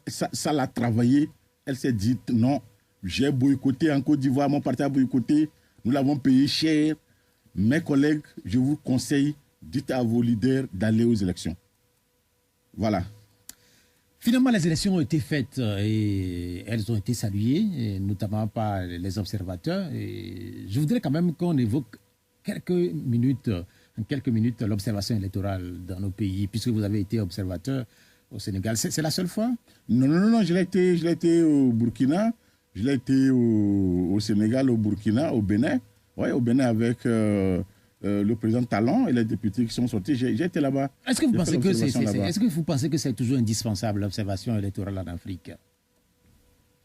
ça l'a travaillé, elle s'est dit, non, j'ai boycotté en Côte d'Ivoire, mon parti a boycotté, nous l'avons payé cher. Mes collègues, je vous conseille, dites à vos leaders d'aller aux élections. Voilà. Finalement, les élections ont été faites et elles ont été saluées, et notamment par les observateurs. Et je voudrais quand même qu'on évoque quelques minutes l'observation électorale dans nos pays, puisque vous avez été observateur au Sénégal. C'est la seule fois? Non, je l'ai été au Burkina, je l'ai été au Sénégal, au Burkina, au Bénin. Oui, au Bénin avec le président Talon et les députés qui sont sortis. J'ai été là-bas. Est-ce que vous pensez que c'est toujours indispensable, l'observation électorale en Afrique?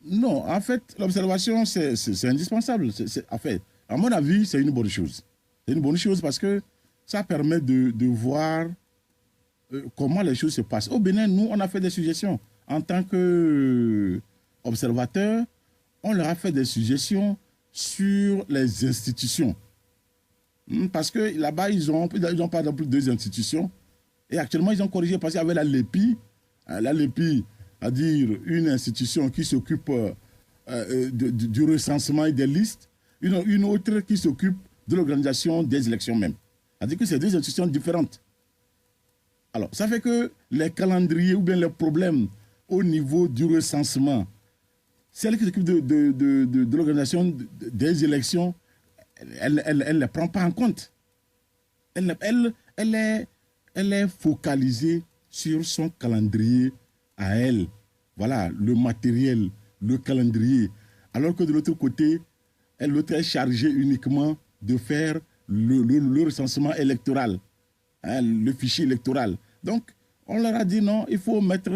Non, en fait, l'observation, c'est indispensable. En fait, à mon avis, c'est une bonne chose. C'est une bonne chose parce que ça permet de voir comment les choses se passent. Au Bénin, nous, on a fait des suggestions. En tant qu'observateurs, on leur a fait des suggestions sur les institutions. Parce que là-bas, ils ont par exemple 2 institutions. Et actuellement, ils ont corrigé parce qu'il y avait la LEPI. La LEPI, c'est-à-dire une institution qui s'occupe du recensement et des listes. Une autre qui s'occupe de l'organisation des élections même. C'est-à-dire que c'est 2 institutions différentes. Alors, ça fait que les calendriers ou bien les problèmes au niveau du recensement, celle qui s'occupe de l'organisation des élections, elle ne les prend pas en compte. Elle est focalisée sur son calendrier à elle. Voilà, le matériel, le calendrier. Alors que de l'autre côté, l'autre est chargée uniquement de faire le recensement électoral, hein, le fichier électoral. Donc, on leur a dit non, il faut mettre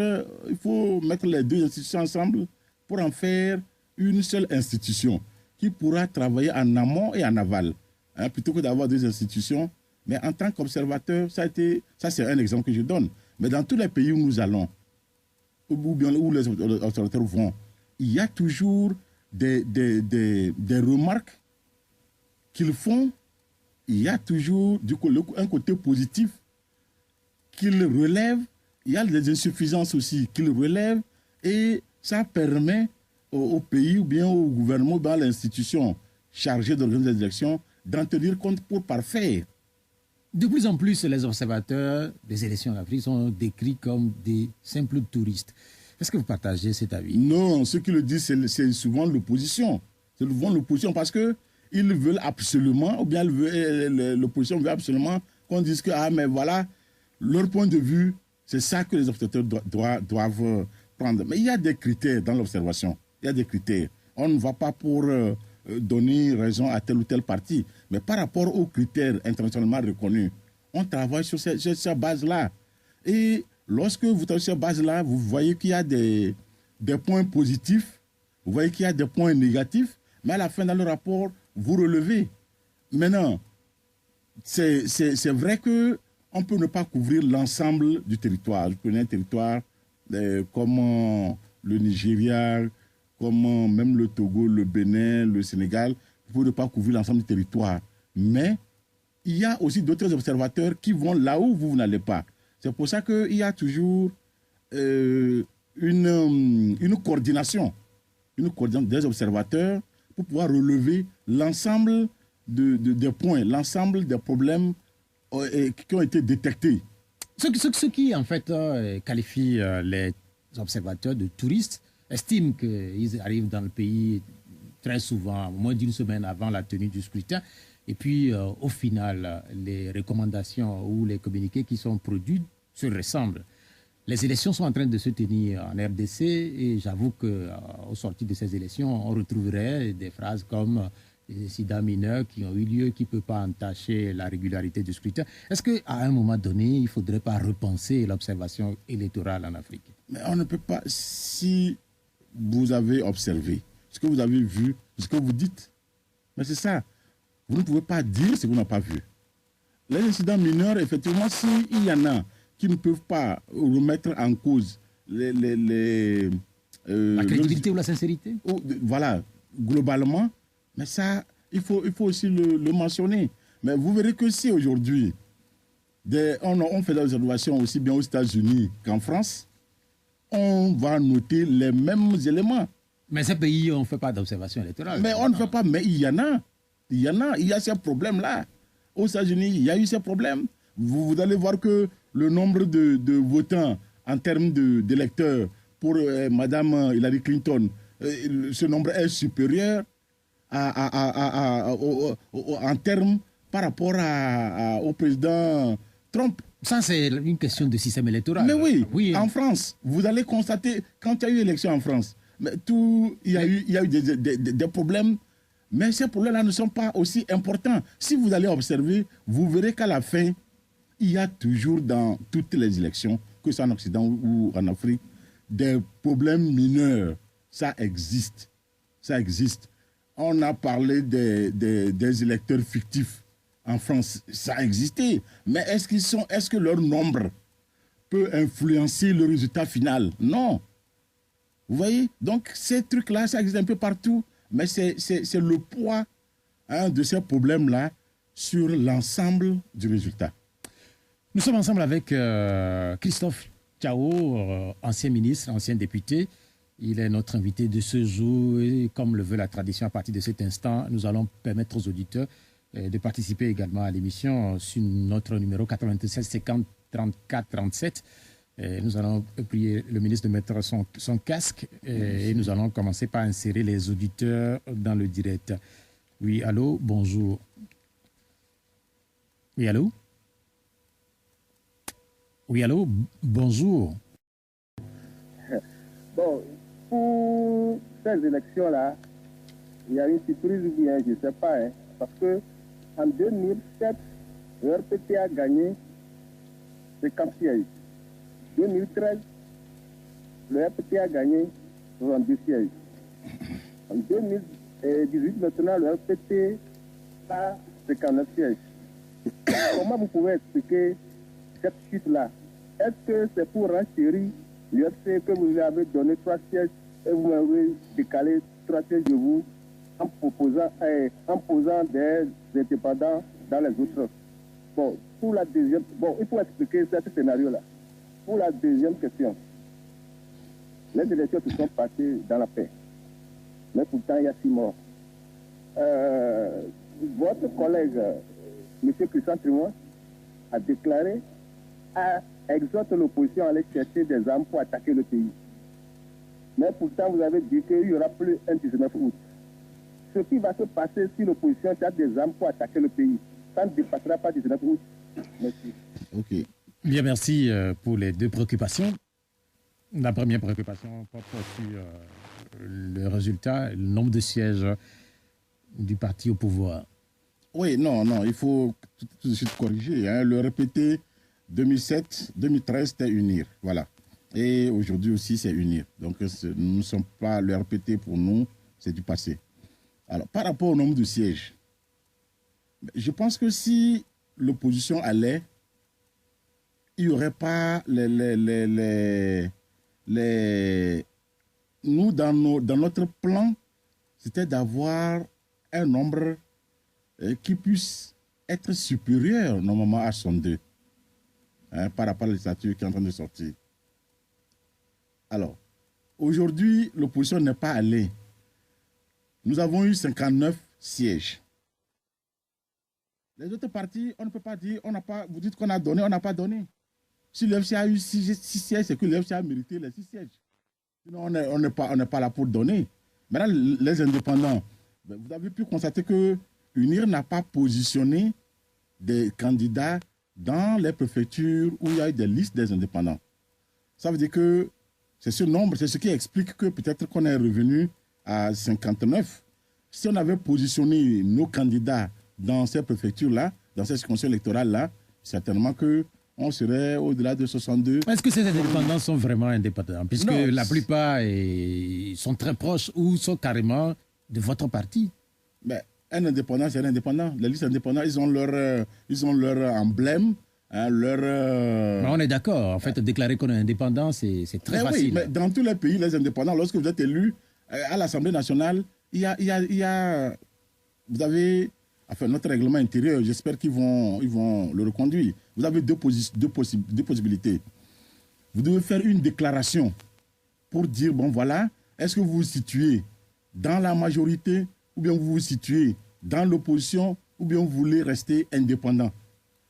les deux institutions ensemble pour en faire une seule institution qui pourra travailler en amont et en aval, hein, plutôt que d'avoir deux institutions. Mais en tant qu'observateur, ça c'est un exemple que je donne. Mais dans tous les pays où nous allons, où les observateurs vont, il y a toujours des remarques qu'ils font. Il y a toujours un côté positif qu'ils relèvent. Il y a des insuffisances aussi qu'ils relèvent. Et ça permet au pays ou bien au gouvernement, dans l'institution chargée d'organiser les élections, d'en tenir compte pour parfaire. De plus en plus, les observateurs des élections en Afrique sont décrits comme des simples touristes. Est-ce que vous partagez cet avis? Non, ceux qui le disent, c'est souvent l'opposition. C'est souvent l'opposition parce qu'ils veulent absolument, ou bien l'opposition veut absolument qu'on dise que, ah, mais voilà, leur point de vue, c'est ça que les observateurs doivent prendre. Mais il y a des critères dans l'observation. Il y a des critères. On ne va pas pour donner raison à tel ou tel parti. Mais par rapport aux critères internationalement reconnus, on travaille sur cette base-là. Et lorsque vous travaillez sur cette base-là, vous voyez qu'il y a des points positifs, vous voyez qu'il y a des points négatifs, mais à la fin, dans le rapport, vous relevez. Maintenant, c'est vrai qu'on ne peut ne pas couvrir l'ensemble du territoire. Je connais un territoire comme le Nigeria, comme même le Togo, le Bénin, le Sénégal. Vous ne pouvez pas couvrir l'ensemble du territoire. Mais il y a aussi d'autres observateurs qui vont là où vous n'allez pas. C'est pour ça qu'il y a toujours une coordination des observateurs pour pouvoir relever l'ensemble des points, l'ensemble des problèmes qui ont été détectés. Ce qui, en fait, qualifie les observateurs de touristes estiment qu'ils arrivent dans le pays très souvent, moins d'une semaine avant la tenue du scrutin. Et puis, au final, les recommandations ou les communiqués qui sont produits se ressemblent. Les élections sont en train de se tenir en RDC et j'avoue qu'au sortir de ces élections, on retrouverait des phrases comme des incidents mineurs qui ont eu lieu, qui ne peuvent pas entacher la régularité du scrutin. Est-ce qu'à un moment donné, il ne faudrait pas repenser l'observation électorale en Afrique? Mais on ne peut pas, si vous avez observé ce que vous avez vu, ce que vous dites, mais c'est ça. Vous ne pouvez pas dire ce que vous n'avez pas vu. Les incidents mineurs, effectivement, s'il y en a qui ne peuvent pas remettre en cause la crédibilité ou la sincérité? Voilà, globalement, mais ça, il faut aussi le mentionner. Mais vous verrez que si aujourd'hui, on fait des observations aussi bien aux États-Unis qu'en France, on va noter les mêmes éléments. Mais ces pays, on ne fait pas d'observation électorale. Mais on ne fait pas, mais il y en a. Il y a ces problèmes-là. Aux États-Unis, il y a eu ces problèmes. Vous allez voir que le nombre de votants en termes d'électeurs pour Mme Hillary Clinton, ce nombre est supérieur en termes par rapport au président Trump. Ça, c'est une question de système électoral. Mais oui, en France, vous allez constater, quand il y a eu élection en France, il y a eu des problèmes. Mais ces problèmes-là ne sont pas aussi importants. Si vous allez observer, vous verrez qu'à la fin, il y a toujours dans toutes les élections, que ce soit en Occident ou en Afrique, des problèmes mineurs. Ça existe. Ça existe. On a parlé des électeurs fictifs en France. Ça a existé. Mais est-ce que leur nombre peut influencer le résultat final? Non. Vous voyez? Donc, ces trucs-là, ça existe un peu partout. Mais c'est le poids de ces problèmes-là sur l'ensemble du résultat. Nous sommes ensemble avec Christophe Tchao, ancien ministre, ancien député. Il est notre invité de ce jour et comme le veut la tradition, à partir de cet instant, nous allons permettre aux auditeurs de participer également à l'émission sur notre numéro 96 50 34 37. Nous allons prier le ministre de mettre son casque et nous allons commencer par insérer les auditeurs dans le direct. Oui, allô, bonjour. Oui, allô? Oui, allô, bonjour. Bon, pour ces élections-là, il y a une surprise ou bien, je ne sais pas, parce que En 2007, le RPT a gagné 50 sièges. 2013, le RPT a gagné 62 sièges. En 2018, maintenant, le RPT a 59 sièges. Comment vous pouvez expliquer cette chute-là? Est-ce que c'est pour renchérir l'UFC que vous avez donné 3 sièges et vous m'avez décalé 3 sièges de vous en posant des indépendants dans les autres? Bon, il faut expliquer ce scénario-là. Pour la deuxième question, les élections se sont passées dans la paix. Mais pourtant, il y a 6 morts. Votre collègue, M. Christian Trimon, a déclaré, exhorte l'opposition à aller chercher des armes pour attaquer le pays. Mais pourtant, vous avez dit qu'il n'y aura plus un 19 août. Ce qui va se passer si l'opposition cherche des armes pour attaquer le pays, ça ne dépassera pas 19 août. Merci. Ok. Bien, merci pour les deux préoccupations. La première préoccupation porte sur le résultat, le nombre de sièges du parti au pouvoir. Oui, non, il faut tout de suite corriger. Hein. Le répéter 2007, 2013, c'était unir. Voilà. Et aujourd'hui aussi, c'est unir. Donc, nous ne sommes pas le répéter pour nous, c'est du passé. Alors, par rapport au nombre de sièges, je pense que si l'opposition allait, il n'y aurait pas Nous, dans notre plan, c'était d'avoir un nombre qui puisse être supérieur normalement à 62 par rapport à la législature qui est en train de sortir. Alors, aujourd'hui, l'opposition n'est pas allée. Nous avons eu 59 sièges. Les autres partis, on ne peut pas dire, vous dites qu'on a donné, on n'a pas donné. Si l'UFC a eu 6 sièges, c'est que l'UFC a mérité les 6 sièges. Sinon, on n'est pas là pour donner. Maintenant, les indépendants, vous avez pu constater que l'UNIR n'a pas positionné des candidats dans les préfectures où il y a eu des listes des indépendants. Ça veut dire que c'est ce nombre, c'est ce qui explique que peut-être qu'on est revenu à 59. Si on avait positionné nos candidats dans ces préfectures-là, dans ces circonscriptions électorales-là, certainement qu'on serait au-delà de 62. Est-ce que ces indépendants sont vraiment indépendants? Puisque non, la plupart sont très proches ou sont carrément de votre parti. Mais un indépendant, c'est un indépendant. Les listes indépendants, ils ont leur emblème, hein, leur... Mais on est d'accord. En fait, déclarer qu'on est indépendant, c'est très facile. Oui, mais dans tous les pays, les indépendants, lorsque vous êtes élu à l'Assemblée nationale, vous avez... Enfin, notre règlement intérieur, j'espère qu'ils vont le reconduire. Vous avez deux possibilités. Vous devez faire une déclaration pour dire, bon voilà, est-ce que vous vous situez dans la majorité ou bien vous vous situez dans l'opposition ou bien vous voulez rester indépendant.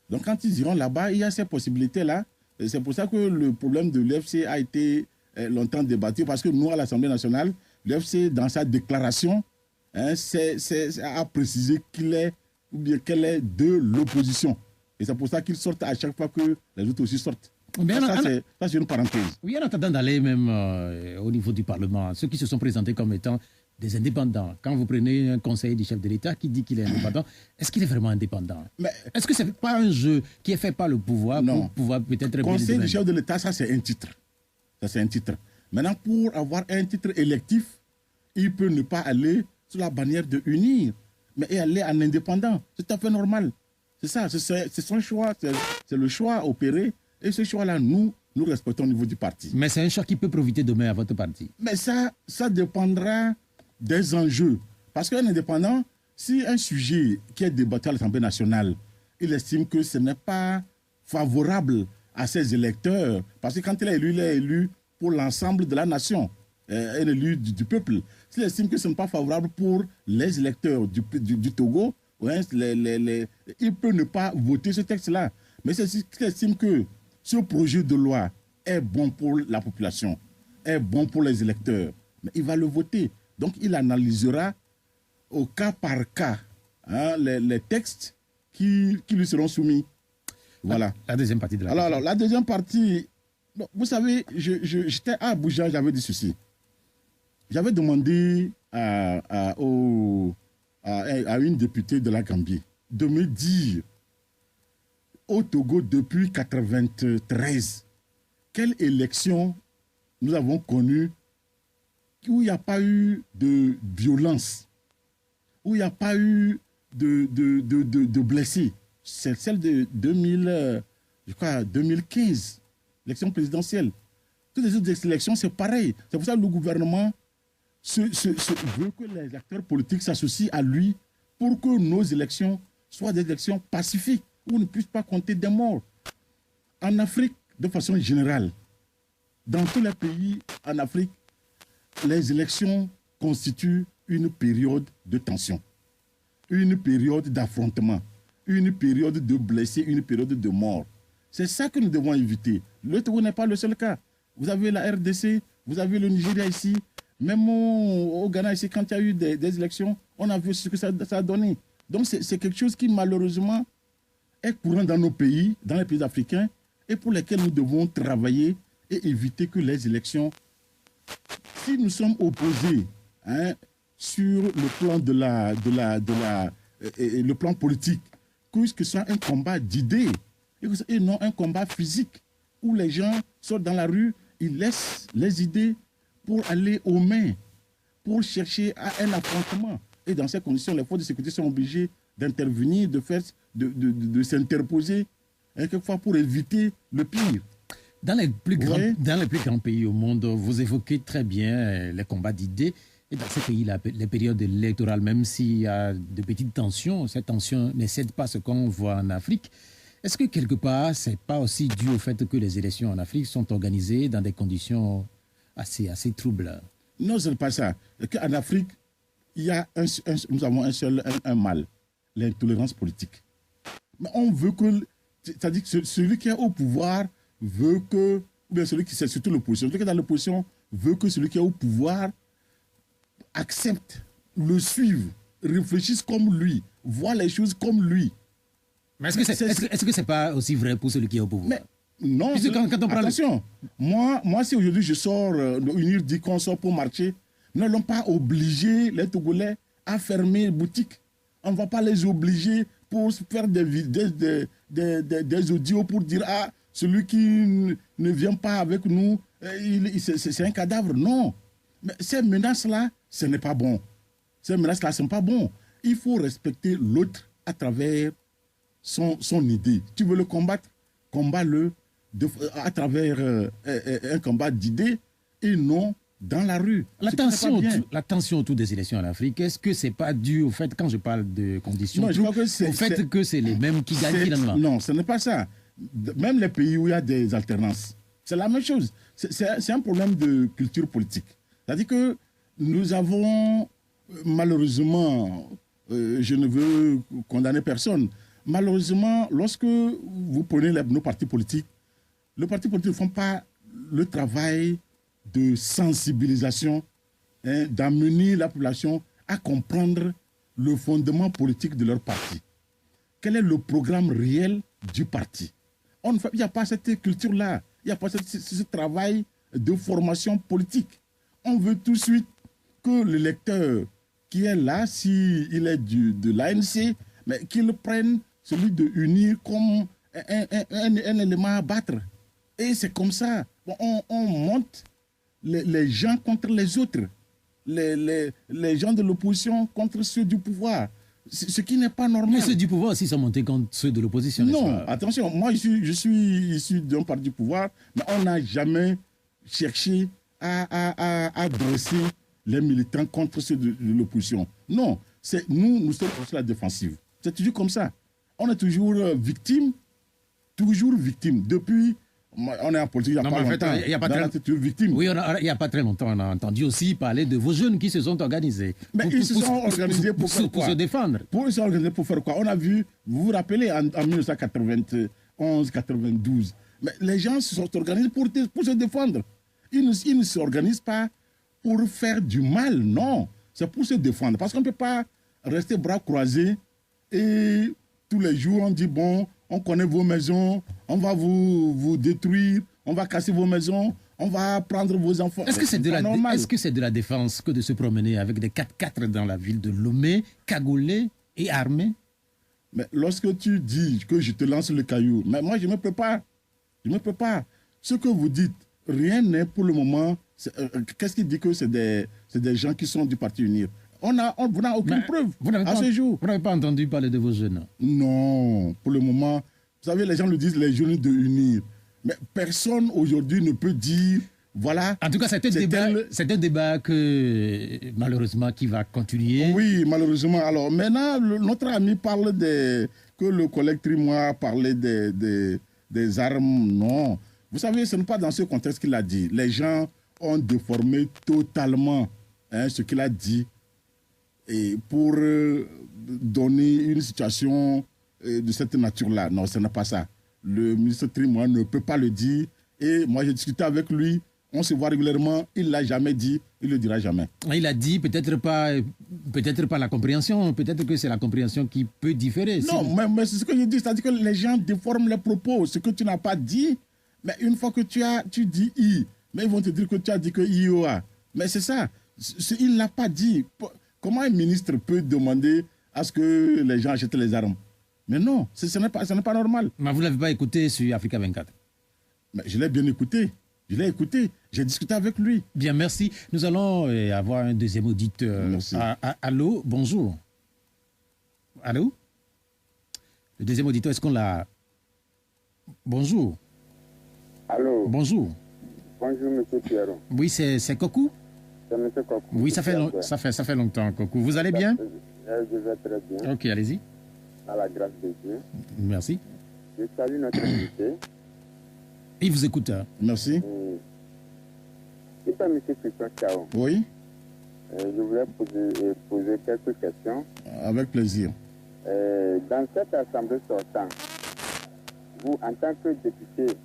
Donc quand ils iront là-bas, il y a ces possibilités-là. C'est pour ça que le problème de l'UFC a été longtemps débattu parce que nous, à l'Assemblée nationale, l'UFC, dans sa déclaration, a précisé qu'elle est de l'opposition. Et c'est pour ça qu'ils sortent à chaque fois que les autres aussi sortent. Ça, c'est une parenthèse. Oui, en attendant d'aller même au niveau du Parlement, ceux qui se sont présentés comme étant des indépendants, quand vous prenez un conseiller du chef de l'État qui dit qu'il est indépendant, est-ce qu'il est vraiment indépendant? Est-ce que ce n'est pas un jeu qui est fait par le pouvoir pour pouvoir peut-être... Le conseiller du chef de l'État, ça c'est un titre. Ça c'est un titre. Maintenant, pour avoir un titre électif, il peut ne pas aller sous la bannière de unir, mais aller en indépendant. C'est tout à fait normal. C'est ça, c'est son choix, c'est le choix opéré. Et ce choix-là, nous respectons au niveau du parti. Mais c'est un choix qui peut profiter demain à votre parti. Mais ça dépendra des enjeux. Parce qu'un indépendant, si un sujet qui est débattu à l'Assemblée nationale, il estime que ce n'est pas favorable à ses électeurs, parce que quand il est élu pour l'ensemble de la nation, un élu du peuple. S'il estime que ce n'est pas favorable pour les électeurs du Togo, il peut ne pas voter ce texte-là. Mais s'il estime que ce projet de loi est bon pour la population, est bon pour les électeurs, mais il va le voter. Donc, il analysera au cas par cas les textes qui lui seront soumis. Voilà. La deuxième partie de la question. Alors, la deuxième partie, vous savez, j'étais à Abuja, j'avais dit ceci. J'avais demandé à une députée de la Gambie de me dire au Togo depuis 1993, quelle élection nous avons connue où il n'y a pas eu de violence, où il n'y a pas eu de blessés. C'est celle de 2015, l'élection présidentielle. Toutes les autres élections, c'est pareil. C'est pour ça que le gouvernement veut que les acteurs politiques s'associent à lui pour que nos élections soient des élections pacifiques, où on ne puisse pas compter des morts. En Afrique, de façon générale, dans tous les pays en Afrique, les élections constituent une période de tension, une période d'affrontement, une période de blessés, une période de mort. C'est ça que nous devons éviter. Le Togo n'est pas le seul cas. Vous avez la RDC, vous avez le Nigeria ici, même au Ghana ici, quand il y a eu des élections, on a vu ce que ça a donné. Donc c'est quelque chose qui malheureusement est courant dans nos pays, dans les pays africains, et pour lesquels nous devons travailler et éviter que les élections, si nous sommes opposés sur le plan le plan politique, que ce soit un combat d'idées et non un combat physique où les gens sortent dans la rue, ils laissent les idées pour aller aux mains, pour chercher un affrontement. Et dans ces conditions, les forces de sécurité sont obligées d'intervenir, de s'interposer, quelquefois pour éviter le pire. Dans les plus grands pays au monde, vous évoquez très bien les combats d'idées. Et dans ces pays, les périodes électorales, même s'il y a de petites tensions, cette tension ne cède pas ce qu'on voit en Afrique. Est-ce que quelque part, ce n'est pas aussi dû au fait que les élections en Afrique sont organisées dans des conditions assez troubles? Non, ce n'est pas ça. En Afrique, nous avons un mal, l'intolérance politique. Mais on veut que, c'est-à-dire que celui qui est au pouvoir veut que, ou bien c'est surtout l'opposition, celui qui est dans l'opposition veut que celui qui est au pouvoir accepte, le suive, réfléchisse comme lui, voit les choses comme lui. Mais est-ce que c'est pas aussi vrai pour celui qui est au pouvoir? Mais non, quand on prend attention. Moi, si aujourd'hui je sors, UNIR dit qu'on sort pour marcher, nous n'allons pas obliger les Togolais à fermer les boutiques. On ne va pas les obliger pour faire des audios pour dire celui qui ne vient pas avec nous, c'est un cadavre. Non. Mais ces menaces-là, ce n'est pas bon. Ces menaces-là, ce n'est pas bon. Il faut respecter l'autre à travers son idée. Tu veux le combattre, combat-le à travers un combat d'idées et non dans la rue. La tension autour des élections en Afrique, est-ce que ce n'est pas dû au fait, quand je parle de conditions, au fait que c'est les mêmes qui gagnent finalement? Non, ce n'est pas ça. Même les pays où il y a des alternances, c'est la même chose. C'est un problème de culture politique. C'est-à-dire que nous avons, malheureusement, je ne veux condamner personne, malheureusement, lorsque vous prenez nos partis politiques, les partis politiques ne font pas le travail de sensibilisation, d'amener la population à comprendre le fondement politique de leur parti. Quel est le programme réel du parti? Il n'y a pas cette culture-là, il n'y a pas ce travail de formation politique. On veut tout de suite que l'électeur qui est là, s'il est de l'ANC, mais qu'il prenne celui de UNIR comme un élément à battre. Et c'est comme ça. On monte les gens contre les autres, les gens de l'opposition contre ceux du pouvoir. Ce qui n'est pas normal. Mais ceux du pouvoir aussi sont montés contre ceux de l'opposition. Non, attention, moi je suis issu d'un parti du pouvoir, mais on n'a jamais cherché à dresser les militants contre ceux de l'opposition. Non, nous sommes sur la défensive. C'est toujours comme ça. On est toujours victime. Depuis, on est en politique il n'y a pas longtemps. Il n'y a pas très... victime. Oui, il n'y a pas très longtemps, on a entendu aussi parler de vos jeunes qui se sont organisés. Mais ils se sont organisés pour faire quoi? Pour se défendre. Ils se sont organisés pour faire quoi? On a vu, vous vous rappelez, en 1991-92, mais les gens se sont organisés pour se défendre. Ils ne s'organisent pas pour faire du mal, non. C'est pour se défendre. Parce qu'on ne peut pas rester bras croisés et tous les jours on dit, bon, on connaît vos maisons, on va vous détruire, on va casser vos maisons, on va prendre vos enfants. Est-ce que c'est de la défense que de se promener avec des 4x4 dans la ville de Lomé, cagoulés et armés? Mais lorsque tu dis que je te lance le caillou, mais moi, je me prépare. Je me prépare. Ce que vous dites, rien n'est pour le moment. Qu'est-ce qui dit que c'est des gens qui sont du Parti Unir? Vous n'avez aucune preuve à ce jour. Vous n'avez pas entendu parler de vos jeunes? Non, pour le moment. Vous savez, les gens le disent, les jeunes de Unir. Mais personne aujourd'hui ne peut dire, voilà. En tout cas, c'est un débat que, malheureusement, qui va continuer. Oui, malheureusement. Alors, maintenant, notre ami parle que le collègue Trimois parlait des armes. Non. Vous savez, ce n'est pas dans ce contexte qu'il a dit. Les gens ont déformé totalement ce qu'il a dit et pour donner une situation de cette nature-là. Non, ce n'est pas ça. Le ministre Trimois ne peut pas le dire. Et moi, j'ai discuté avec lui. On se voit régulièrement. Il ne l'a jamais dit. Il ne le dira jamais. Il a dit peut-être pas la compréhension. Peut-être que c'est la compréhension qui peut différer. Non, mais c'est ce que je dis. C'est-à-dire que les gens déforment les propos. Ce que tu n'as pas dit, mais une fois que tu dis I, mais ils vont te dire que tu as dit que IOA. Mais c'est ça. Il ne l'a pas dit. Comment un ministre peut demander à ce que les gens achètent les armes? Mais non, ce n'est pas normal. Mais vous ne l'avez pas écouté sur Africa 24? Mais je l'ai bien écouté. Je l'ai écouté. J'ai discuté avec lui. Bien, merci. Nous allons avoir un deuxième auditeur. Merci. Allô, bonjour. Allô? Le deuxième auditeur, est-ce qu'on l'a... Bonjour. Allô. Bonjour. Bonjour, M. Pierron. Oui, c'est Kokou? C'est M. Kokou. Oui, ça fait longtemps, Kokou. Vous allez bien? Je vais très bien. Ok, allez-y. À la grâce de Dieu. Merci. Je salue notre invité. Il vous écoute. Merci. C'est pas M. Christian Chao. Oui. Je voulais poser quelques questions. Avec plaisir. Dans cette assemblée sortante, vous, en tant que député,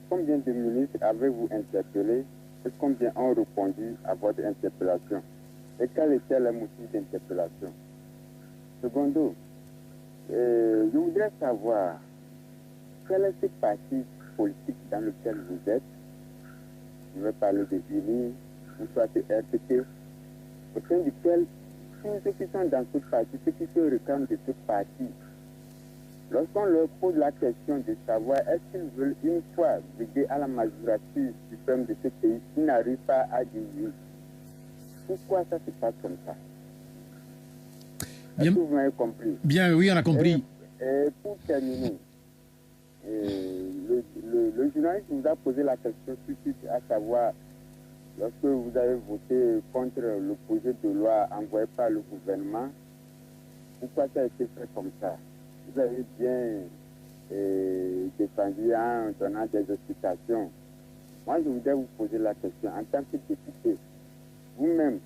combien de ministres avez-vous interpellé et combien ont répondu à votre interpellation? Et quel était le motif d'interpellation? Secondo, je voudrais savoir quel est ce parti politique dans lequel vous êtes. Je vais parler de UNI, ou soit de RPT, au sein duquel tous ceux qui sont dans ce parti, ceux qui se réclament de ce parti, lorsqu'on leur pose la question de savoir est-ce qu'ils veulent une fois briguer à la magistrature suprême de ce pays, ils n'arrivent pas à dire oui. Pourquoi ça se passe comme ça? Est-ce que vous m'avez compris? Bien, oui, on a compris. Et pour terminer, le journaliste vous a posé la question tout de suite, à savoir, lorsque vous avez voté contre le projet de loi envoyé par le gouvernement, pourquoi ça a été fait comme ça? Vous avez bien défendu en donnant des explications. Moi, je voudrais vous poser la question, en tant que député, vous-même,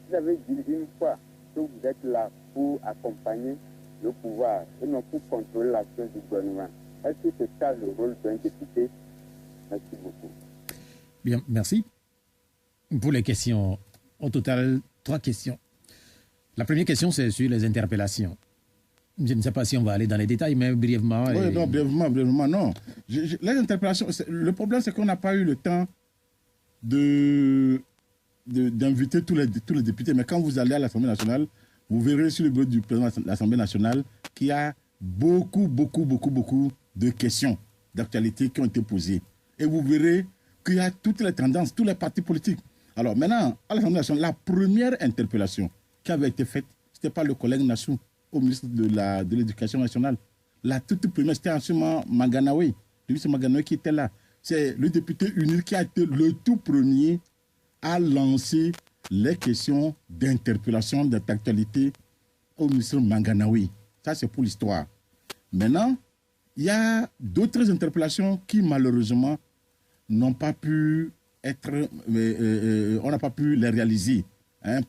vous avez dit une fois que vous êtes là pour accompagner le pouvoir et non pour contrôler l'action du gouvernement. Est-ce que c'est ça le rôle d'un député? Merci beaucoup. Bien, merci. Pour les questions, au total, 3 questions. La première question, c'est sur les interpellations. Je ne sais pas si on va aller dans les détails, mais brièvement. Oui, non, brièvement, non. Les interpellations, le problème, c'est qu'on n'a pas eu le temps d'inviter tous les députés. Mais quand vous allez à l'Assemblée nationale, vous verrez sur le bureau du président de l'Assemblée nationale qu'il y a beaucoup de questions d'actualité qui ont été posées. Et vous verrez qu'il y a toutes les tendances, tous les partis politiques. Alors maintenant, à l'Assemblée nationale, la première interpellation qui avait été faite, ce n'était pas le collègue Nassou au ministre de l'Éducation nationale. La toute première, c'était en ce moment Maganaoui, le ministre Maganaoui qui était là. C'est le député UNIR qui a été le tout premier à lancer les questions d'interpellation, d'actualité au ministre Maganaoui. Ça, c'est pour l'histoire. Maintenant, il y a d'autres interpellations qui, malheureusement, n'ont pas pu être... on n'a pas pu les réaliser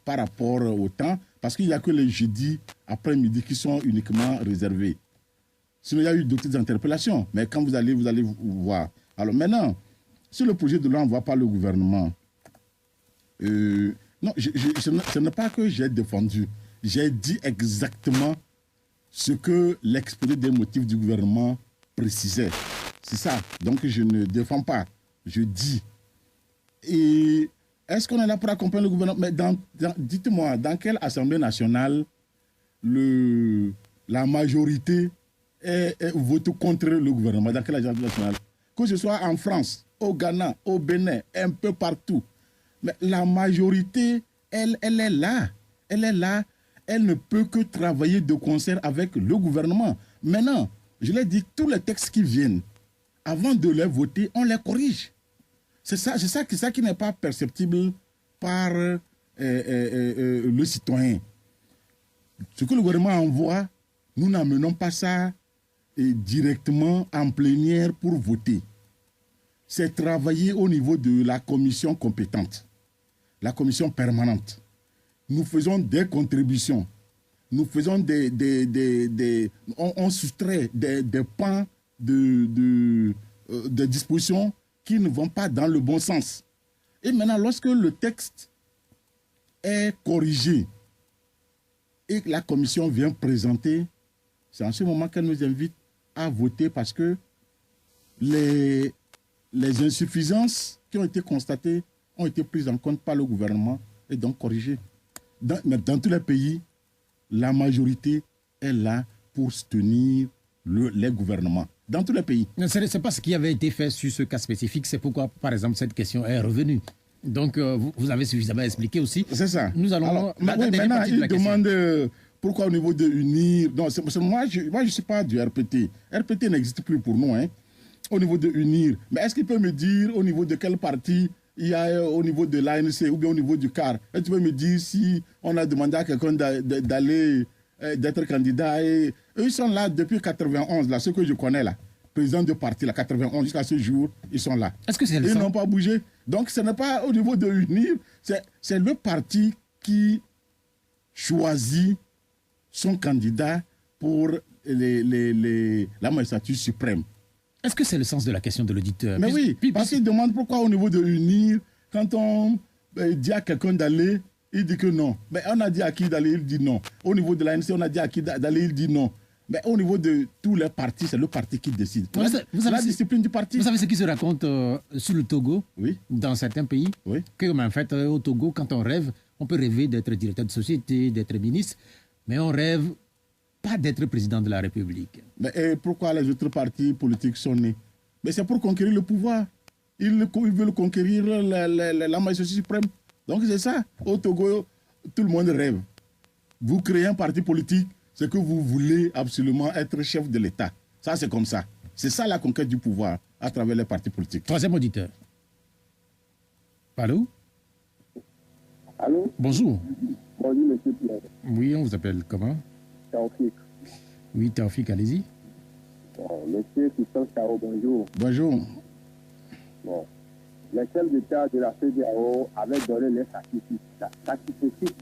par rapport au temps, parce qu'il n'y a que les jeudis après-midi qui sont uniquement réservés. Sinon, il y a eu d'autres interpellations, mais quand vous allez voir. Alors maintenant, sur le projet de loi envoyé par le gouvernement, non, ce n'est pas que j'ai défendu. J'ai dit exactement ce que l'exposé des motifs du gouvernement précisait. C'est ça. Donc, je ne défends pas. Je dis. Et est-ce qu'on est là pour accompagner le gouvernement? Mais dites-moi, dans quelle Assemblée nationale le la majorité vote contre le gouvernement dans quelle Assemblée nationale? Que ce soit en France, au Ghana, au Bénin, un peu partout. Mais la majorité, elle est là. Elle est là. Elle ne peut que travailler de concert avec le gouvernement. Maintenant, je l'ai dit, tous les textes qui viennent, avant de les voter, on les corrige. C'est ça qui n'est pas perceptible par le citoyen. Ce que le gouvernement envoie, nous n'amenons pas ça directement en plénière pour voter. C'est travailler au niveau de la commission compétente, la commission permanente. Nous faisons des contributions. Nous faisons on soustrait des pans de dispositions qui ne vont pas dans le bon sens. Et maintenant, lorsque le texte est corrigé et que la commission vient présenter, c'est en ce moment qu'elle nous invite à voter parce que les insuffisances qui ont été constatées ont été prises en compte par le gouvernement et donc corrigées. Dans tous les pays, la majorité est là pour soutenir les gouvernements. Dans tous les pays. Ce n'est pas ce qui avait été fait sur ce cas spécifique. C'est pourquoi, par exemple, cette question est revenue. Donc, vous avez suffisamment expliqué aussi. C'est ça. Nous allons... Alors, maintenant, il demande pourquoi au niveau de UNIR... Non, moi, je ne suis pas du RPT. RPT n'existe plus pour nous. Hein. Au niveau de UNIR. Mais est-ce qu'il peut me dire au niveau de quel parti il y a au niveau de l'ANC ou bien au niveau du CAR? Et tu peux me dire si on a demandé à quelqu'un d'aller... d'être candidat. Et eux, ils sont là depuis 91, là, ceux que je connais là. Président de parti, là, 91, jusqu'à ce jour, ils sont là. Est-ce que c'est ils n'ont pas bougé. Donc, ce n'est pas au niveau de UNIR, c'est le parti qui choisit son candidat pour la magistrature suprême. Est-ce que c'est le sens de la question de l'auditeur? Mais oui, parce qu'il demande pourquoi au niveau de UNIR, quand on dit à quelqu'un d'aller, il dit que non. Mais on a dit à qui d'aller, il dit non. Au niveau de l'ANC, on a dit à qui d'aller, il dit non. Mais au niveau de tous les partis, c'est le parti qui décide. Vous savez, la discipline du parti. Vous savez ce qui se raconte sur le Togo, oui, dans certains pays, oui, que en fait, au Togo, quand on rêve, on peut rêver d'être directeur de société, d'être ministre, mais on rêve pas d'être président de la République. Mais et pourquoi les autres partis politiques sont nés? Mais c'est pour conquérir le pouvoir. Ils veulent conquérir la magistrature suprême. Donc c'est ça. Au Togo, tout le monde rêve. Vous créez un parti politique, c'est que vous voulez absolument être chef de l'État. Ça, c'est comme ça. C'est ça la conquête du pouvoir à travers les partis politiques. Troisième auditeur. Allô? Allô? Bonjour. Bonjour, monsieur Pierre. Oui, on vous appelle comment? Taoufik. Oui, Taoufik, allez-y. Bon, monsieur Christophe Chao, bonjour. Bonjour. Bon. Les chefs d'État de la CEDEAO avaient donné les statistiques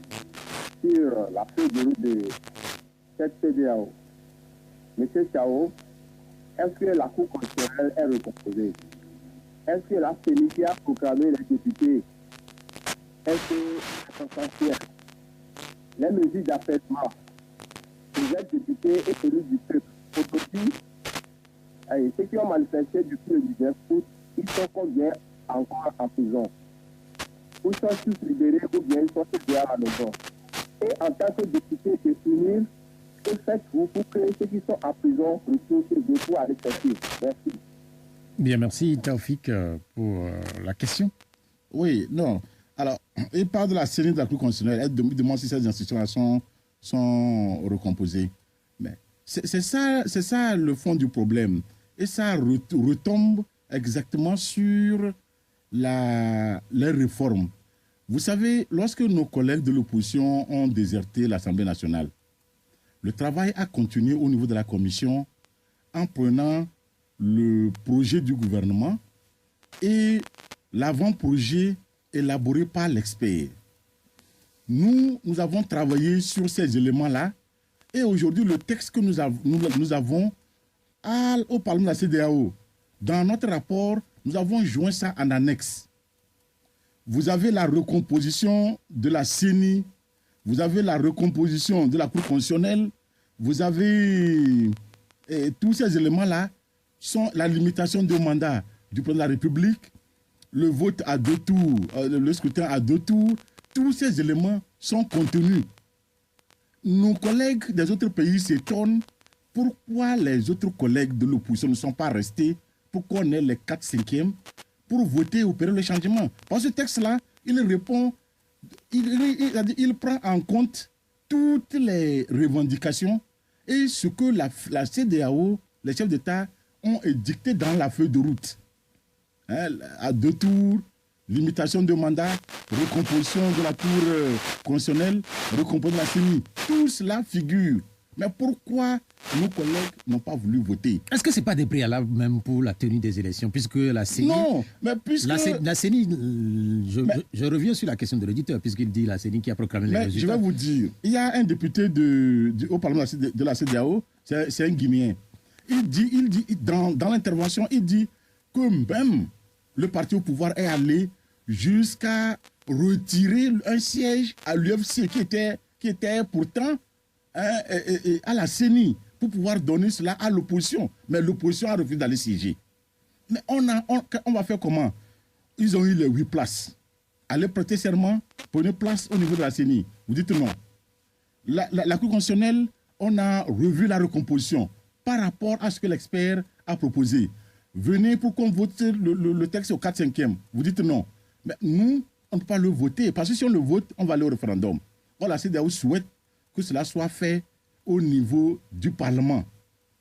sur la feuille de route de cette CEDEAO. Monsieur Chao, est-ce que la Cour constitutionnelle est recomposée? Est-ce que la CENI qui a proclamé les députés, est-ce que c'est essentiel? Les mesures d'apaisement, les députés et élus du peuple, aujourd'hui, ceux qui ont manifesté depuis le 19 août, ils sont combien encore en prison? Ou ils sont tous libérés ou bien ils sont tous à la maison? Et en tant que député de unir, que faites-vous pour que ceux qui sont en prison retournent chez eux pour aller sortir? Merci. Bien, merci Taoufik pour la question. Oui, non. Alors, il parle de la CENI de la Cour constitutionnelle. Il demande si ces institutions sont recomposées. Mais c'est ça le fond du problème. Et ça retombe exactement sur les réformes. Vous savez, lorsque nos collègues de l'opposition ont déserté l'Assemblée nationale, le travail a continué au niveau de la commission en prenant le projet du gouvernement et l'avant-projet élaboré par l'expert. Nous avons travaillé sur ces éléments-là et aujourd'hui, le texte que nous avons au Parlement de la CEDEAO, dans notre rapport, nous avons joint ça en annexe. Vous avez la recomposition de la CENI, vous avez la recomposition de la Cour constitutionnelle, vous avez tous ces éléments-là sont la limitation du mandat du président de la République, le vote à 2 tours, le scrutin à 2 tours, tous ces éléments sont contenus. nos collègues des autres pays s'étonnent pourquoi les autres collègues de l'opposition ne sont pas restés pour qu'on ait les 4/5e pour voter et opérer le changement. Parce que ce texte-là, il répond, il prend en compte toutes les revendications et ce que la CEDEAO, les chefs d'État, ont édicté dans la feuille de route. Hein, à 2 tours, limitation de mandat, recomposition de la Cour constitutionnelle, recomposition de la CENI. Tout cela figure. Mais pourquoi nos collègues n'ont pas voulu voter? Est-ce que ce n'est pas des préalables même pour la tenue des élections, puisque la CENI... Non, mais puisque... La CENI, je reviens sur la question de l'auditeur, puisqu'il dit la CENI qui a proclamé les résultats. Je vais vous dire, il y a un député au Parlement de la CEDEAO, c'est un Guinéen. Il dit dans l'intervention, il dit que même le parti au pouvoir est allé jusqu'à retirer un siège à l'UFC qui était pourtant à la CENI pour pouvoir donner cela à l'opposition. Mais l'opposition a refusé d'aller siéger. Mais on va faire comment? Ils ont eu les 8 places. Allez prêter serment pour une place au niveau de la CENI. Vous dites non. La Cour constitutionnelle, on a revu la recomposition par rapport à ce que l'expert a proposé. Venez pour qu'on vote le texte au 4/5e. Vous dites non. Mais nous, on ne peut pas le voter. Parce que si on le vote, on va aller au référendum. Or, la CEDEAO souhaite que cela soit fait au niveau du Parlement.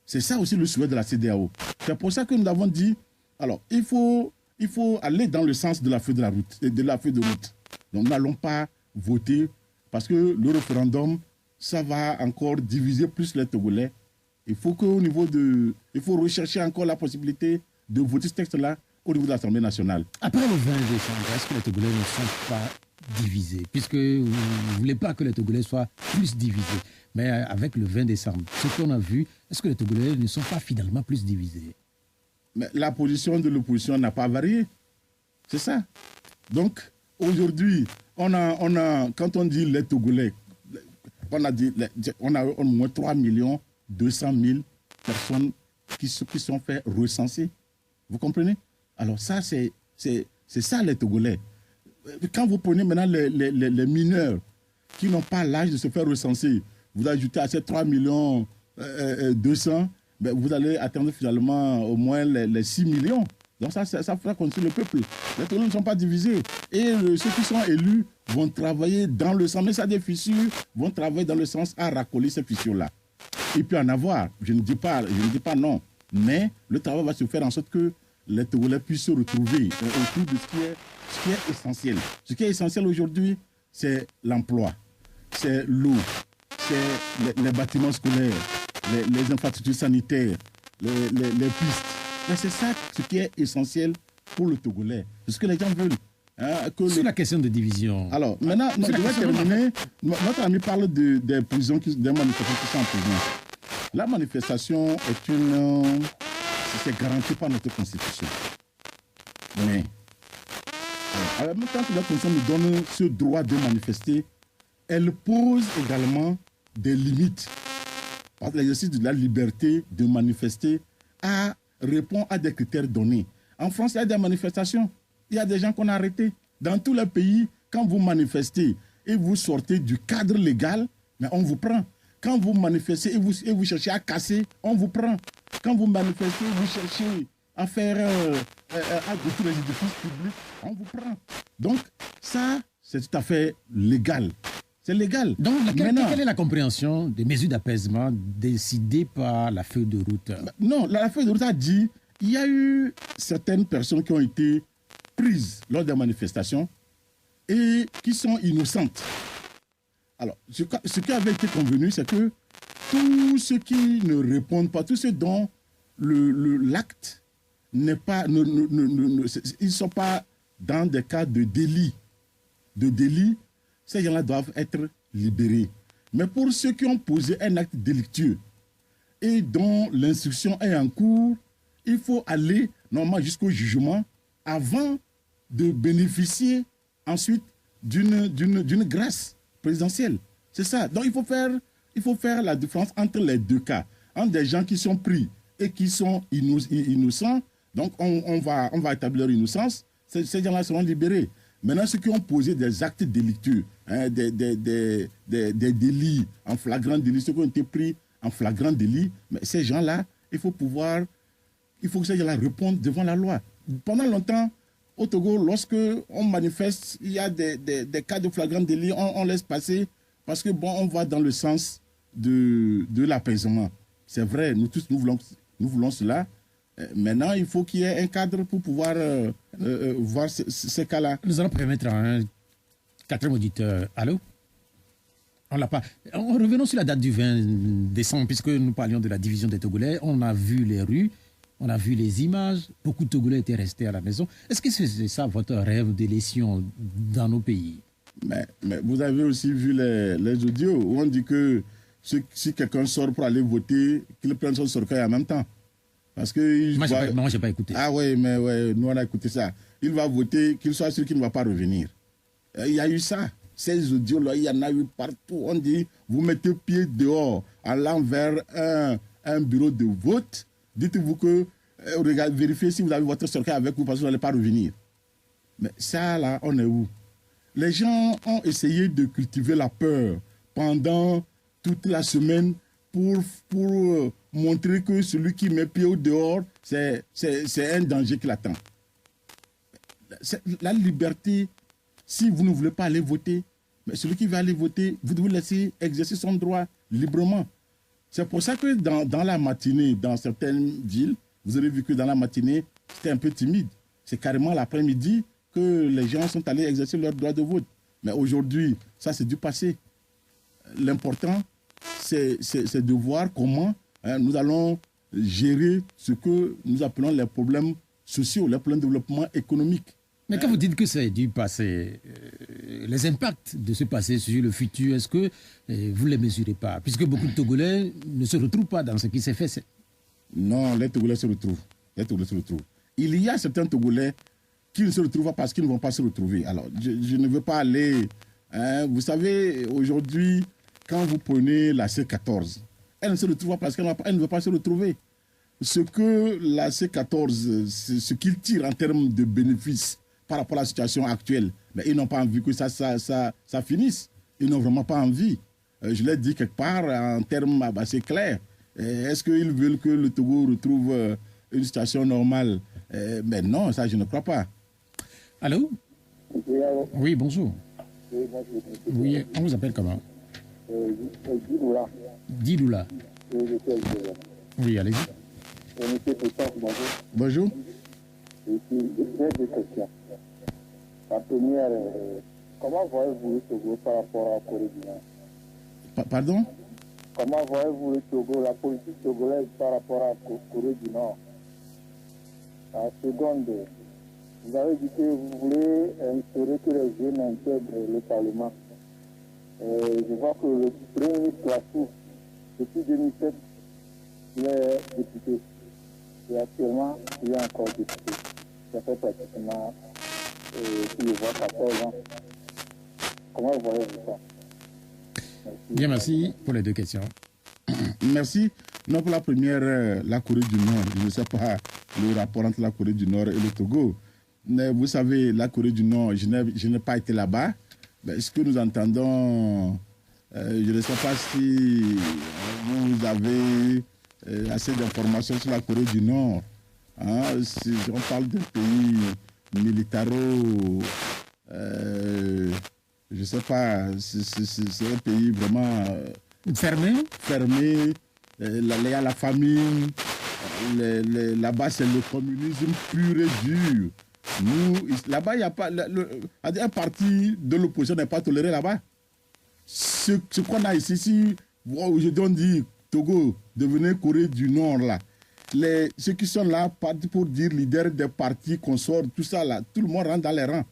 C'est ça aussi le souhait de la CEDEAO. C'est pour ça que nous avons dit, alors, il faut aller dans le sens de la feuille de route. Donc, nous n'allons pas voter parce que le référendum, ça va encore diviser plus les Togolais. Il faut rechercher encore la possibilité de voter ce texte-là au niveau de l'Assemblée nationale. Après le 20 décembre, est-ce que les Togolais ne sont pas divisés? Puisque vous ne voulez pas que les Togolais soient plus divisés. Mais avec le 20 décembre, ce qu'on a vu, est-ce que les Togolais ne sont pas finalement plus divisés? Mais la position de l'opposition n'a pas varié. C'est ça. Donc, aujourd'hui, quand on dit les Togolais, on a au moins 3 200 000 personnes qui sont fait recenser. Vous comprenez? Alors ça, c'est ça les Togolais. Quand vous prenez maintenant les mineurs qui n'ont pas l'âge de se faire recenser, vous ajoutez à ces 3 200 000, vous allez atteindre finalement au moins les 6 millions. Donc ça fera construire le peuple. Les Togolais ne sont pas divisés. Et ceux qui sont élus vont travailler dans le sens, mais ça a des fissures, vont travailler dans le sens à racoler ces fissures-là. Il peut en avoir, je ne dis pas non, mais le travail va se faire en sorte que les Togolais puissent se retrouver autour de ce qui est essentiel. Ce qui est essentiel aujourd'hui, c'est l'emploi, c'est l'eau, c'est les bâtiments scolaires, les infrastructures sanitaires, les pistes. Mais c'est ça ce qui est essentiel pour le Togolais. C'est ce que les gens veulent. Sur la question de division. Alors, maintenant, je vais terminer. Notre ami parle des prisons, des manifestations qui sont en prison. La manifestation c'est garanti par notre Constitution. Mais, alors, quand la Constitution nous donne ce droit de manifester, elle pose également des limites. Parce que l'exercice de la liberté de manifester répond à des critères donnés. En France, il y a des manifestations. Il y a des gens qu'on a arrêtés. Dans tous les pays, quand vous manifestez et vous sortez du cadre légal, mais on vous prend. Quand vous manifestez et vous cherchez à casser, on vous prend. Quand vous manifestez et vous cherchez à faire à détruire les édifices publics, on vous prend. Donc, ça, c'est tout à fait légal. C'est légal. Donc, quelle est la compréhension des mesures d'apaisement décidées par la feuille de route? Non, la feuille de route a dit qu'il y a eu certaines personnes qui ont été prises lors des manifestations et qui sont innocentes. Alors, ce qui avait été convenu, c'est que tous ceux qui ne répondent pas, tous ceux dont l'acte n'est pas, ils ne sont pas dans des cas de délit. Ces gens-là doivent être libérés. Mais pour ceux qui ont posé un acte délictueux et dont l'instruction est en cours, il faut aller normalement jusqu'au jugement avant de bénéficier ensuite d'une grâce présidentielle. C'est ça. Donc il faut faire la différence entre les deux cas. Entre des gens qui sont pris et qui sont innocents, donc on va établir leur innocence, ces gens-là seront libérés. Maintenant, ceux qui ont posé des actes délictueux, hein, des délits en flagrant délit, ceux qui ont été pris en flagrant délit, mais ces gens-là, il faut que ces gens-là répondent devant la loi. Pendant longtemps, au Togo, lorsque on manifeste, il y a des cas de flagrant délit, on laisse passer parce que on va dans le sens de l'apaisement. C'est vrai, nous tous, nous voulons cela. Maintenant, il faut qu'il y ait un cadre pour pouvoir voir ces cas-là. Nous allons permettre à un quatrième auditeur. Allô? On l'a pas. Revenons sur la date du 20 décembre, puisque nous parlions de la division des Togolais. On a vu les rues, on a vu les images. Beaucoup de Togolais étaient restés à la maison. Est-ce que c'est ça votre rêve d'élection dans nos pays? Mais vous avez aussi vu les audios où on dit que si quelqu'un sort pour aller voter, qu'il prenne son cercueil en même temps. Parce que moi, je n'ai pas écouté. Ah oui, mais ouais, nous on a écouté ça. Il va voter, qu'il soit sûr qu'il ne va pas revenir. Il y a eu ça. Ces audios-là, il y en a eu partout. On dit, vous mettez pied dehors, allant vers un bureau de vote. Dites-vous que, vérifiez si vous avez votre cercueil avec vous parce que vous n'allez pas revenir. Mais ça, là, on est où? Les gens ont essayé de cultiver la peur pendant toute la semaine pour montrer que celui qui met pied au dehors, c'est un danger qui l'attend. La liberté, si vous ne voulez pas aller voter, mais celui qui va aller voter, vous devez laisser exercer son droit librement. C'est pour ça que dans la matinée, dans certaines villes, vous avez vu que dans la matinée, c'était un peu timide. C'est carrément l'après-midi que les gens sont allés exercer leur droit de vote. Mais aujourd'hui, ça c'est du passé. L'important, c'est de voir comment nous allons gérer ce que nous appelons les problèmes sociaux, les problèmes de développement économique. Mais quand vous dites que c'est du passé, les impacts de ce passé sur le futur, est-ce que vous ne les mesurez pas? Puisque beaucoup de Togolais ne se retrouvent pas dans ce qui s'est fait. Non, les Togolais se retrouvent. Il y a certains Togolais qui ne se retrouvent pas parce qu'ils ne vont pas se retrouver. Alors, je ne veux pas aller... vous savez, aujourd'hui, quand vous prenez la C14, elle ne se retrouve pas parce qu'elle ne veut pas se retrouver. Ce que la C14, ce qu'il tire en termes de bénéfices par rapport à la situation actuelle, mais ils n'ont pas envie que ça finisse. Ils n'ont vraiment pas envie. Je l'ai dit quelque part en termes assez clairs. Est-ce qu'ils veulent que le Togo retrouve une situation normale? Mais non, ça je ne crois pas. Allô? Oui, bonjour. Oui, bonjour. Oui, on vous appelle comment? Didoula. Didoula. Oui, allez-y. Monsieur Toussaint, bonjour. Bonjour. J'ai deux questions. La première, comment voyez-vous le Togo par rapport à la Corée du Nord? Pardon? Comment voyez-vous le Togo, la politique togolaise par rapport à la Corée du Nord? La seconde, vous avez dit que vous voulez instaurer que les jeunes intègrent le Parlement. Je vois que le Premier ministre Ouattara, depuis 2007, il est député. Et actuellement, il est encore député. Ça fait pratiquement, si je vois, 14 ans. Comment voyez-vous ça? Merci. Bien, merci pour les deux questions. Merci. Non, pour la première, la Corée du Nord. Je ne sais pas le rapport entre la Corée du Nord et le Togo. Mais vous savez, la Corée du Nord, je n'ai pas été là-bas. Mais ce que nous entendons, je ne sais pas si vous avez assez d'informations sur la Corée du Nord. Hein, si on parle d'un pays militaro, je ne sais pas, c'est un pays vraiment fermé. Il y a la famine. Là-bas, c'est le communisme pur et dur. Nous, là-bas, il n'y a pas. Un parti de l'opposition n'est pas toléré là-bas. Ce qu'on a ici, si aujourd'hui on dit Togo, devenez Corée du Nord, là. Ceux qui sont là pour dire leader des partis, consorts, tout ça, là, tout le monde rentre dans les rangs.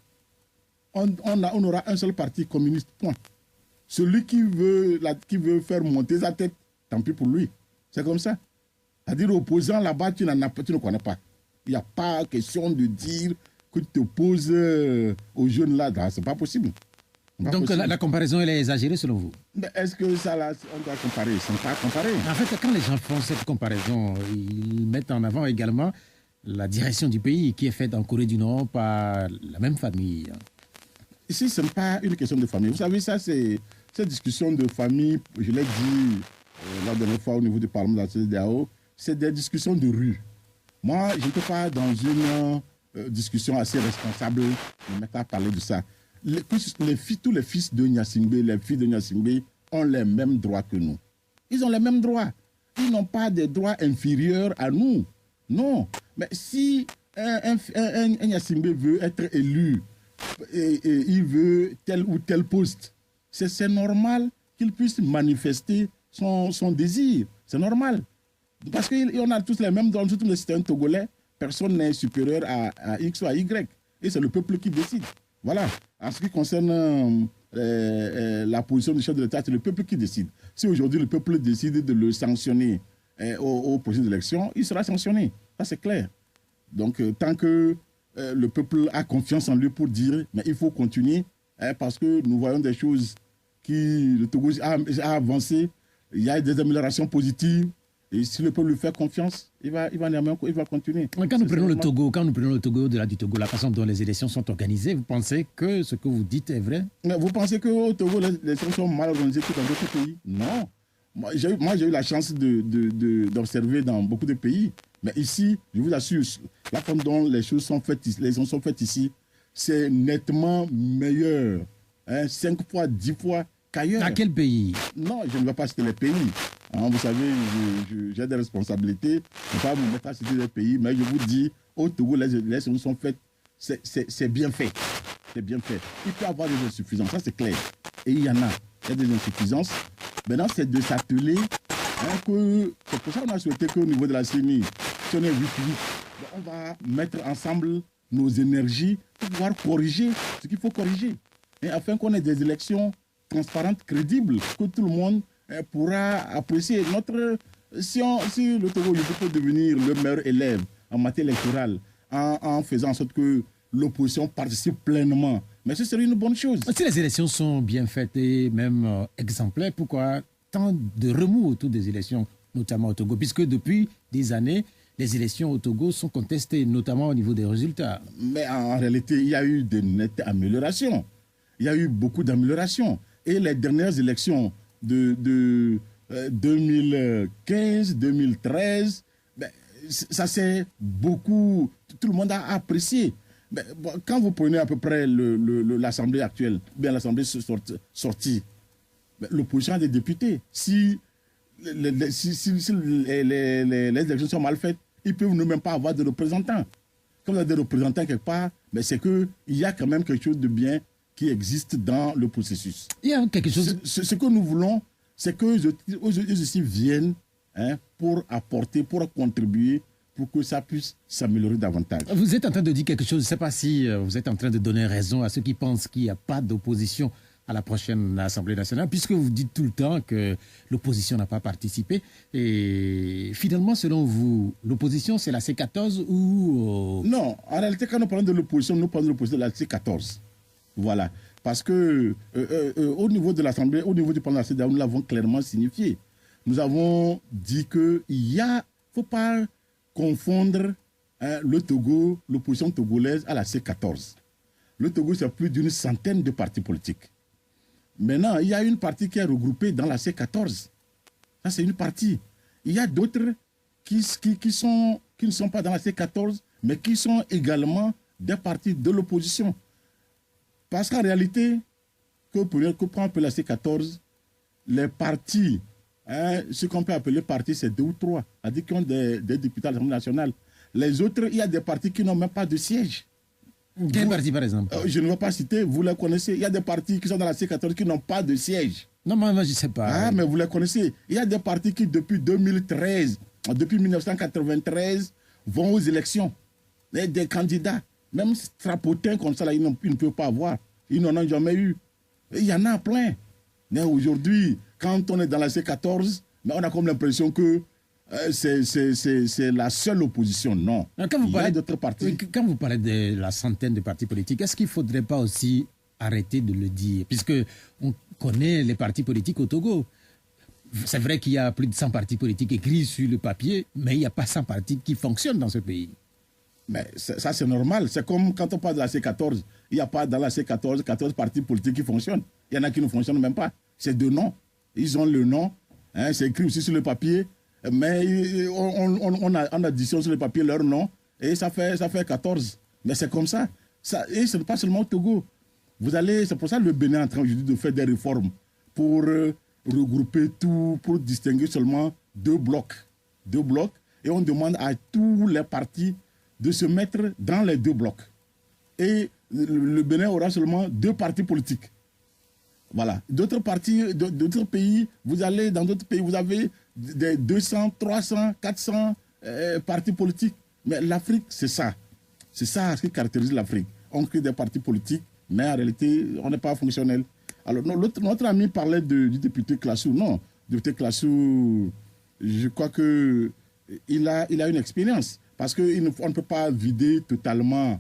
On aura un seul parti communiste, point. Celui qui veut faire monter sa tête, tant pis pour lui. C'est comme ça. C'est-à-dire, opposant là-bas, tu ne connais pas. Il n'y a pas question de dire que tu t'opposes aux jeunes là. C'est pas possible. Donc la comparaison, elle est exagérée selon vous? Mais est-ce que ça, là, on doit comparer? Ça ne peut pas comparer. En fait, quand les gens font cette comparaison, ils mettent en avant également la direction du pays qui est faite en Corée du Nord par la même famille. ici, ce n'est pas une question de famille. Vous savez, ça, c'est cette discussion de famille, je l'ai dit la dernière fois au niveau du Parlement de la CEDEAO, c'est des discussions de rue. Moi, je ne peux pas, dans une discussion assez responsable, me mettre à parler de ça. Tous les fils de Gnassingbé, les filles de Gnassingbé ont les mêmes droits que nous. Ils ont les mêmes droits. Ils n'ont pas des droits inférieurs à nous. Non. Mais si un Gnassingbé veut être élu et il veut tel ou tel poste, c'est normal qu'il puisse manifester son désir. C'est normal. Parce qu'on a tous les mêmes droits. Tous les citoyens togolais, personne n'est supérieur à X ou à Y. Et c'est le peuple qui décide. Voilà. En ce qui concerne la position du chef de l'État, c'est le peuple qui décide. Si aujourd'hui le peuple décide de le sanctionner aux prochaines élections, il sera sanctionné. Ça, c'est clair. Donc, tant que le peuple a confiance en lui pour dire, mais il faut continuer, parce que nous voyons des choses le Togo a avancé, il y a des améliorations positives. Et si le peuple lui fait confiance, il va continuer. Quand nous prenons le Togo au-delà du Togo, la façon dont les élections sont organisées, vous pensez que ce que vous dites est vrai? Mais vous pensez qu'au Togo, les élections sont mal organisées que dans d'autres pays? Non. Moi, j'ai eu la chance d'observer dans beaucoup de pays. Mais ici, je vous assure, la façon dont les choses sont faites, les élections sont faites ici, c'est nettement meilleur. 5 fois, 10 fois qu'ailleurs. Dans quel pays? Non, je ne vais pas citer les pays. Vous savez, j'ai des responsabilités. Je ne vais pas vous mettre à citer les pays, mais je vous dis, au Togo, les élections sont faites, c'est bien fait. C'est bien fait. Il peut y avoir des insuffisances, ça c'est clair. Et il y en a. Il y a des insuffisances. Maintenant, c'est de s'atteler. C'est pour ça qu'on a souhaité qu'au niveau de la CENI, si on est 8-8, on va mettre ensemble nos énergies pour pouvoir corriger ce qu'il faut corriger. Et afin qu'on ait des élections transparentes, crédibles, que tout le monde pourra apprécier. Si le Togo peut devenir le meilleur élève en matière électorale en faisant en sorte que l'opposition participe pleinement, mais ce serait une bonne chose. Si les élections sont bien faites et même exemplaires, pourquoi tant de remous autour des élections, notamment au Togo, puisque depuis des années, les élections au Togo sont contestées, notamment au niveau des résultats. Mais en réalité, il y a eu de nettes améliorations. Il y a eu beaucoup d'améliorations. Et les dernières élections de 2015, 2013, ça c'est beaucoup, tout le monde a apprécié. Quand vous prenez à peu près l'Assemblée actuelle, bien l'Assemblée sortie, l'opposition a des députés. Si les élections sont mal faites, ils peuvent ne même pas avoir de représentants. Comme il y a des représentants quelque part, c'est qu'il y a quand même quelque chose de bien qui existe dans le processus. Il y a quelque chose... Ce que nous voulons, c'est qu'eux aussi viennent pour apporter, pour contribuer, pour que ça puisse s'améliorer davantage. Vous êtes en train de dire quelque chose, je ne sais pas si vous êtes en train de donner raison à ceux qui pensent qu'il n'y a pas d'opposition à la prochaine Assemblée nationale, puisque vous dites tout le temps que l'opposition n'a pas participé. Et finalement, selon vous, l'opposition, c'est la C14 ou... Non, en réalité, quand nous parlons de l'opposition, nous parlons de l'opposition de la C14. Voilà. Parce que au niveau de l'Assemblée, au niveau du Parlement de la CEDEAO, nous l'avons clairement signifié. Nous avons dit qu'il ne faut pas confondre le Togo, l'opposition togolaise à la C14. Le Togo, c'est plus d'une centaine de partis politiques. Maintenant, il y a une partie qui est regroupée dans la C14. Ça, c'est une partie. Il y a d'autres qui ne sont pas dans la C14, mais qui sont également des partis de l'opposition. Parce qu'en réalité, que prend un peu la C14, les partis, ce qu'on peut appeler partis, c'est 2 ou 3, c'est-à-dire qui ont des députés à l'Assemblée nationale. Les autres, il y a des partis qui n'ont même pas de siège. Quel parti, par exemple? Je ne vais pas citer, vous les connaissez. Il y a des partis qui sont dans la C14 qui n'ont pas de siège. Non, moi, je ne sais pas. Mais vous les connaissez. Il y a des partis qui, depuis 2013, depuis 1993, vont aux élections. Des candidats, même strapotins comme ça, là, ils ne peuvent pas avoir. Ils n'en ont jamais eu. Et il y en a plein. Mais aujourd'hui, quand on est dans la C14, on a comme l'impression que c'est la seule opposition. Non. Il y a d'autres partis. Quand vous parlez de la centaine de partis politiques, est-ce qu'il ne faudrait pas aussi arrêter de le dire? Puisqu'on connaît les partis politiques au Togo. C'est vrai qu'il y a plus de 100 partis politiques écrits sur le papier, mais il n'y a pas 100 partis qui fonctionnent dans ce pays. Mais ça, c'est normal. C'est comme quand on parle de la C14. Il n'y a pas dans la C14 14 partis politiques qui fonctionnent. Il y en a qui ne fonctionnent même pas. C'est deux noms. Ils ont le nom. Hein, c'est écrit aussi sur le papier. Mais on additionne sur le papier leur nom. Et ça fait 14. Mais c'est comme ça. Et ce n'est pas seulement au Togo. C'est pour ça que le Bénin est en train aujourd'hui de faire des réformes pour regrouper tout, pour distinguer seulement deux blocs. Et on demande à tous les partis de se mettre dans les deux blocs. Et le Bénin aura seulement deux partis politiques. Voilà. D'autres pays, vous allez dans d'autres pays, vous avez des 200, 300, 400 partis politiques. Mais l'Afrique, c'est ça. C'est ça ce qui caractérise l'Afrique. On crée des partis politiques, mais en réalité, on n'est pas fonctionnel. Alors, notre ami parlait du député Classou. Non, le député Classou, je crois qu'il a une expérience. Parce qu'on ne peut pas vider totalement.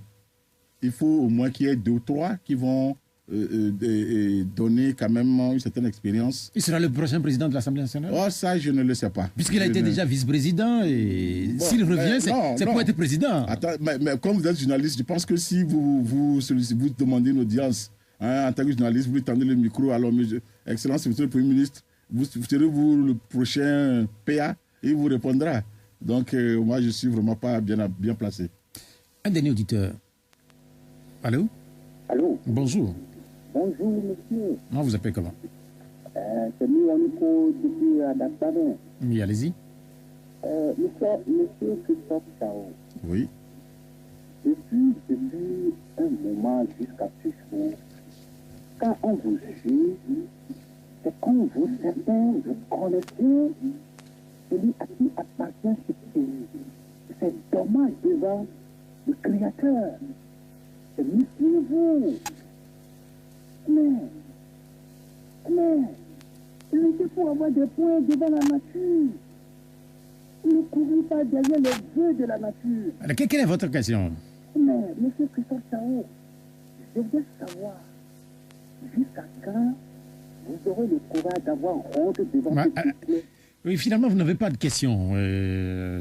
Il faut au moins qu'il y ait 2 ou 3 qui vont donner quand même une certaine expérience. Il sera le prochain président de l'Assemblée nationale? Oh, ça, je ne le sais pas. Puisqu'il a été déjà vice-président et s'il revient, c'est pour être président. Attends, mais comme vous êtes journaliste, je pense que si vous demandez une audience, hein, en tant que journaliste, vous lui tendez le micro, alors, Excellence, Monsieur le Premier ministre, vous serez le prochain PA et il vous répondra. Donc, moi, je ne suis vraiment pas bien placé. Un dernier auditeur. Allô? Allô? Bonjour. Bonjour, monsieur. Non, vous appelez comment? C'est Mianiko depuis Adaptarin. Oui, allez-y. Monsieur Christophe Chao. Oui. Depuis un moment jusqu'à ce jour, quand on vous juge, c'est qu'on vous certains, vous connaissez celui à qui appartient ce pays. C'est dommage devant le Créateur. C'est méfiez-vous. Mais, il faut avoir des points devant la nature. Ne courez pas derrière les vœux de la nature. Alors, quelle est votre question? Mais, monsieur Christophe Chao, je veux savoir jusqu'à quand vous aurez le courage d'avoir honte devant ce peuple. Oui, finalement, vous n'avez pas de question,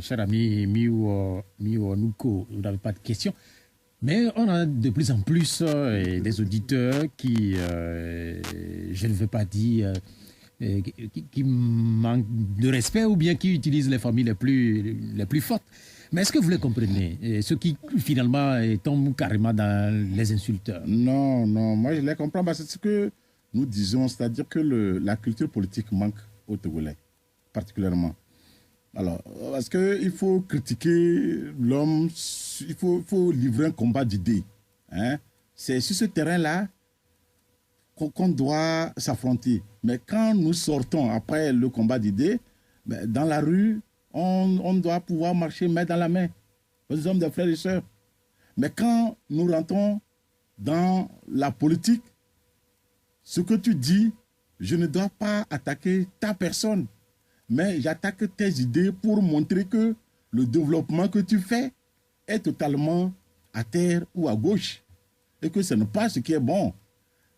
cher ami Miou Nuko, vous n'avez pas de question. Mais on a de plus en plus des auditeurs qui, je ne veux pas dire, qui manquent de respect ou bien qui utilisent les familles les plus fortes. Mais est-ce que vous les comprenez? Ceux qui, finalement, tombent carrément dans les insulteurs. Non, moi je les comprends. C'est ce que nous disons, c'est-à-dire que la culture politique manque au Togolais, particulièrement. Alors, parce qu'il faut critiquer l'homme, il faut livrer un combat d'idées. Hein? C'est sur ce terrain-là qu'on doit s'affronter. Mais quand nous sortons après le combat d'idées, dans la rue, on doit pouvoir marcher main dans la main. Nous sommes des frères et sœurs. Mais quand nous rentrons dans la politique, ce que tu dis, je ne dois pas attaquer ta personne, mais j'attaque tes idées pour montrer que le développement que tu fais est totalement à terre ou à gauche et que ce n'est pas ce qui est bon.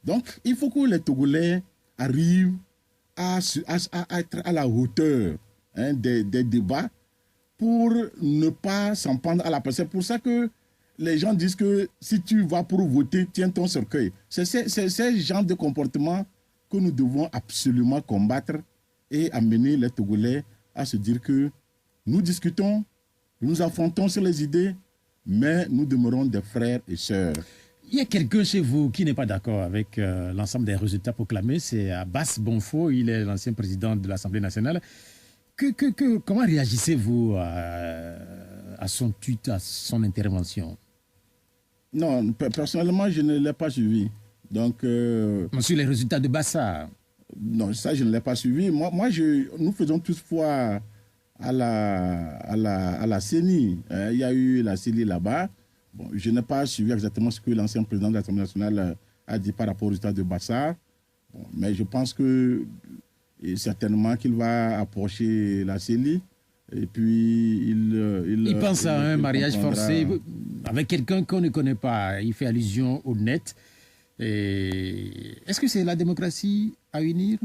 Donc, il faut que les Togolais arrivent à être à la hauteur des débats pour ne pas s'en prendre à la personne. C'est pour ça que les gens disent que si tu vas pour voter, tiens ton cercueil. C'est ce genre de comportement que nous devons absolument combattre et amener les Togolais à se dire que nous discutons, nous affrontons sur les idées, mais nous demeurons des frères et sœurs. Il y a quelqu'un chez vous qui n'est pas d'accord avec l'ensemble des résultats proclamés, c'est Abbas Bonfo, il est l'ancien président de l'Assemblée nationale. Comment réagissez-vous à son tweet, à son intervention? Non, personnellement, je ne l'ai pas suivi. Donc, sur les résultats de Bassa? Non, ça, je ne l'ai pas suivi. Nous faisons toutefois à la CENI. Il y a eu la CENI là-bas. Bon, je n'ai pas suivi exactement ce que l'ancien président de l'Assemblée nationale a dit par rapport aux résultats de Bassa. Bon, mais je pense que certainement qu'il va approcher la CENI. Et puis, il pense à un mariage forcé avec quelqu'un qu'on ne connaît pas. Il fait allusion au net. Est-ce que c'est la démocratie à unir?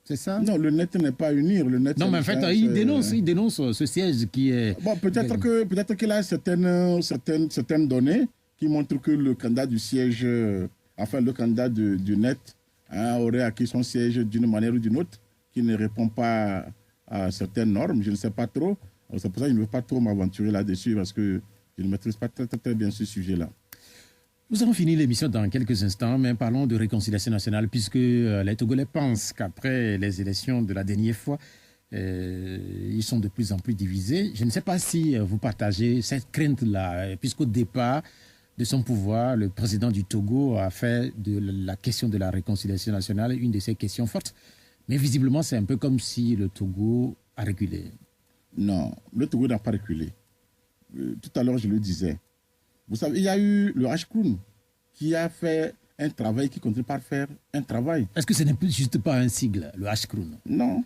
C'est ça? Non, le net n'est pas unir. Le net, Non, mais en fait, il dénonce ce siège qui est... Bon, peut-être qu'il a certaines données qui montrent que le candidat du siège, le candidat du net, aurait acquis son siège d'une manière ou d'une autre, qui ne répond pas à certaines normes. Je ne sais pas trop. C'est pour ça que je ne veux pas trop m'aventurer là-dessus, parce que je ne maîtrise pas très bien ce sujet-là. Nous allons finir l'émission dans quelques instants, mais parlons de réconciliation nationale, puisque les Togolais pensent qu'après les élections de la dernière fois, ils sont de plus en plus divisés. Je ne sais pas si vous partagez cette crainte-là, puisqu'au départ de son pouvoir, le président du Togo a fait de la question de la réconciliation nationale une de ses questions fortes. Mais visiblement, c'est un peu comme si le Togo a reculé. Non, le Togo n'a pas reculé. Tout à l'heure, je le disais. Vous savez, il y a eu le Hachkroun qui a fait un travail, qui continue par faire un travail. Est-ce que ce n'est juste pas un sigle, le Hachkroun? Non,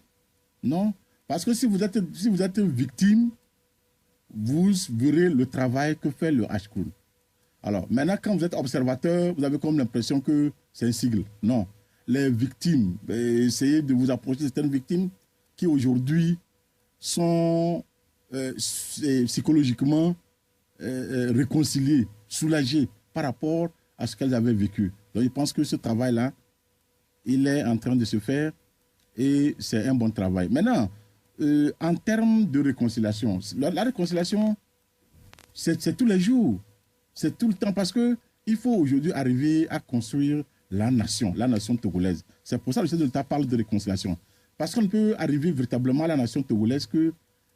non. Parce que si vous êtes victime, vous verrez le travail que fait le Hachkroun. Alors, maintenant, quand vous êtes observateur, vous avez comme l'impression que c'est un sigle. Non. Les victimes, essayez de vous approcher de certaines victimes qui aujourd'hui sont psychologiquement réconciliées, soulagées par rapport à ce qu'elles avaient vécu. Donc, je pense que ce travail-là, il est en train de se faire et c'est un bon travail. Maintenant, en termes de réconciliation, la réconciliation, c'est tous les jours, c'est tout le temps, parce qu'il faut aujourd'hui arriver à construire la nation togolaise. C'est pour ça que le chef de l'État parle de réconciliation. Parce qu'on ne peut arriver véritablement à la nation togolaise que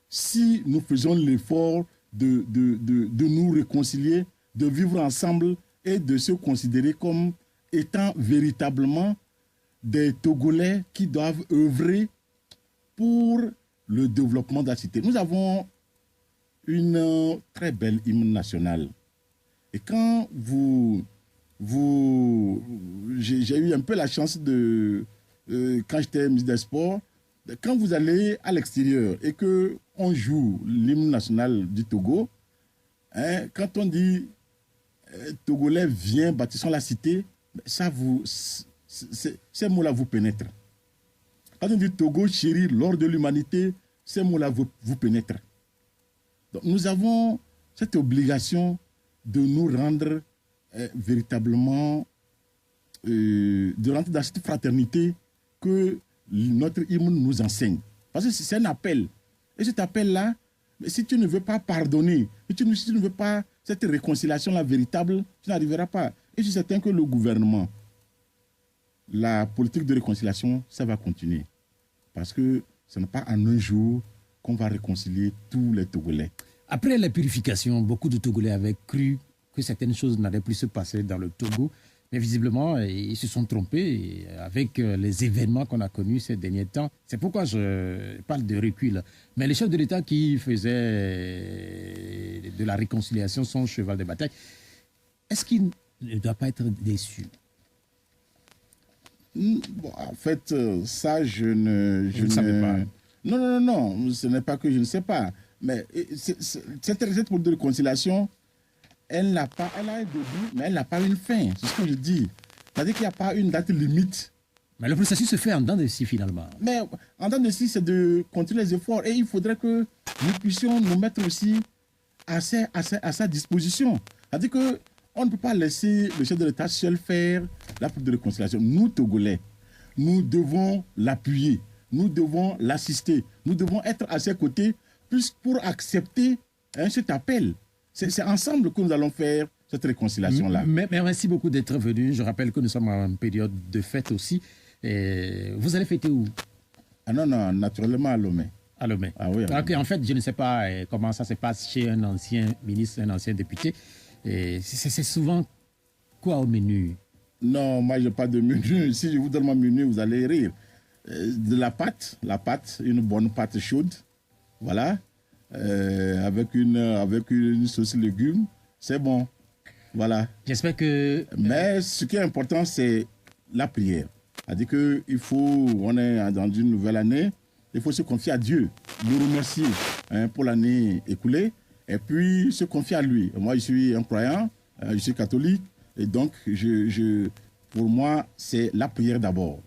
si nous faisons l'effort de nous réconcilier, de vivre ensemble et de se considérer comme étant véritablement des Togolais qui doivent œuvrer pour le développement de la cité. Nous avons une très belle hymne nationale. Et quand j'ai eu un peu la chance quand j'étais ministre des Sports, quand vous allez à l'extérieur et qu'on joue l'hymne national du Togo, quand on dit Togolais, viens, bâtissons la cité, ces mots-là vous pénètrent. Quand on dit Togo, chéri, l'or de l'humanité, ces mots-là vous pénètrent. Donc, nous avons cette obligation de nous rendre véritablement, de rentrer dans cette fraternité que notre hymne nous enseigne. Parce que c'est un appel. Et cet appel-là, si tu ne veux pas pardonner, si tu ne veux pas cette réconciliation-là véritable, tu n'arriveras pas. Et je suis certain que le gouvernement, la politique de réconciliation, ça va continuer. Parce que ce n'est pas en un jour qu'on va réconcilier tous les Togolais. Après la purification, beaucoup de Togolais avaient cru que certaines choses n'allaient plus se passer dans le Togo. Mais visiblement, ils se sont trompés avec les événements qu'on a connus ces derniers temps. C'est pourquoi je parle de recul. Mais le chef de l'État qui faisait de la réconciliation son cheval de bataille, est-ce qu'il ne doit pas être déçu? Bon, en fait, ça, je ne savais pas. Non, ce n'est pas que je ne sais pas. Mais cette recette pour de réconciliation, elle a un début, mais elle n'a pas une fin. C'est ce que je dis. C'est-à-dire qu'il n'y a pas une date limite. Mais le processus se fait en dents de scie, finalement. Mais en dents de scie, c'est de continuer les efforts. Et il faudrait que nous puissions nous mettre aussi à sa disposition. C'est-à-dire qu'on ne peut pas laisser le chef de l'État seul faire la politique de réconciliation. Nous, Togolais, nous devons l'appuyer. Nous devons l'assister. Nous devons être à ses côtés pour accepter cet appel. C'est ensemble que nous allons faire cette réconciliation-là. Mais merci beaucoup d'être venu. Je rappelle que nous sommes en période de fête aussi. Et vous allez fêter où? Ah non, naturellement à Lomé. À Lomé. Ah oui. Okay, en fait, je ne sais pas comment ça se passe chez un ancien ministre, un ancien député. C'est souvent quoi au menu? Non, moi, je n'ai pas de menu. Si je vous donne mon menu, vous allez rire. De la pâte, une bonne pâte chaude. Voilà. Avec une sauce légumes, c'est bon. Voilà. J'espère que... Mais ce qui est important, c'est la prière. C'est-à-dire on est dans une nouvelle année, il faut se confier à Dieu, nous remercier pour l'année écoulée, et puis se confier à lui. Moi, je suis un croyant, je suis catholique, et donc, pour moi, c'est la prière d'abord.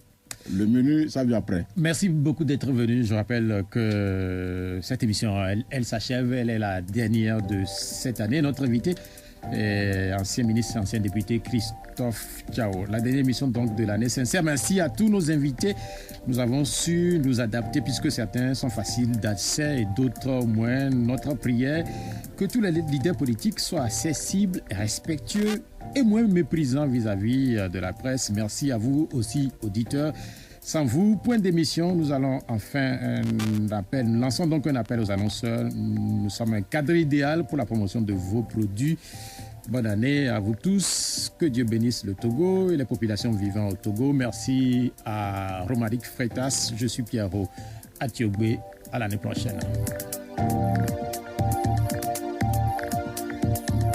Le menu, ça vient après. Merci beaucoup d'être venu. Je rappelle que cette émission, elle s'achève. Elle est la dernière de cette année. Notre invité est ancien ministre, ancien député Christophe Tchao. La dernière émission donc de l'année. Sincère merci à tous nos invités. Nous avons su nous adapter puisque certains sont faciles d'accès et d'autres moins. Notre prière, que tous les leaders politiques soient accessibles, respectueux et moins méprisants vis-à-vis de la presse. Merci à vous aussi, auditeurs. Sans vous, point d'émission, nous allons enfin nous lançons donc un appel aux annonceurs. Nous sommes un cadre idéal pour la promotion de vos produits. Bonne année à vous tous. Que Dieu bénisse le Togo et les populations vivant au Togo. Merci à Romaric Freitas. Je suis Pierrot Atiogbe. À l'année prochaine.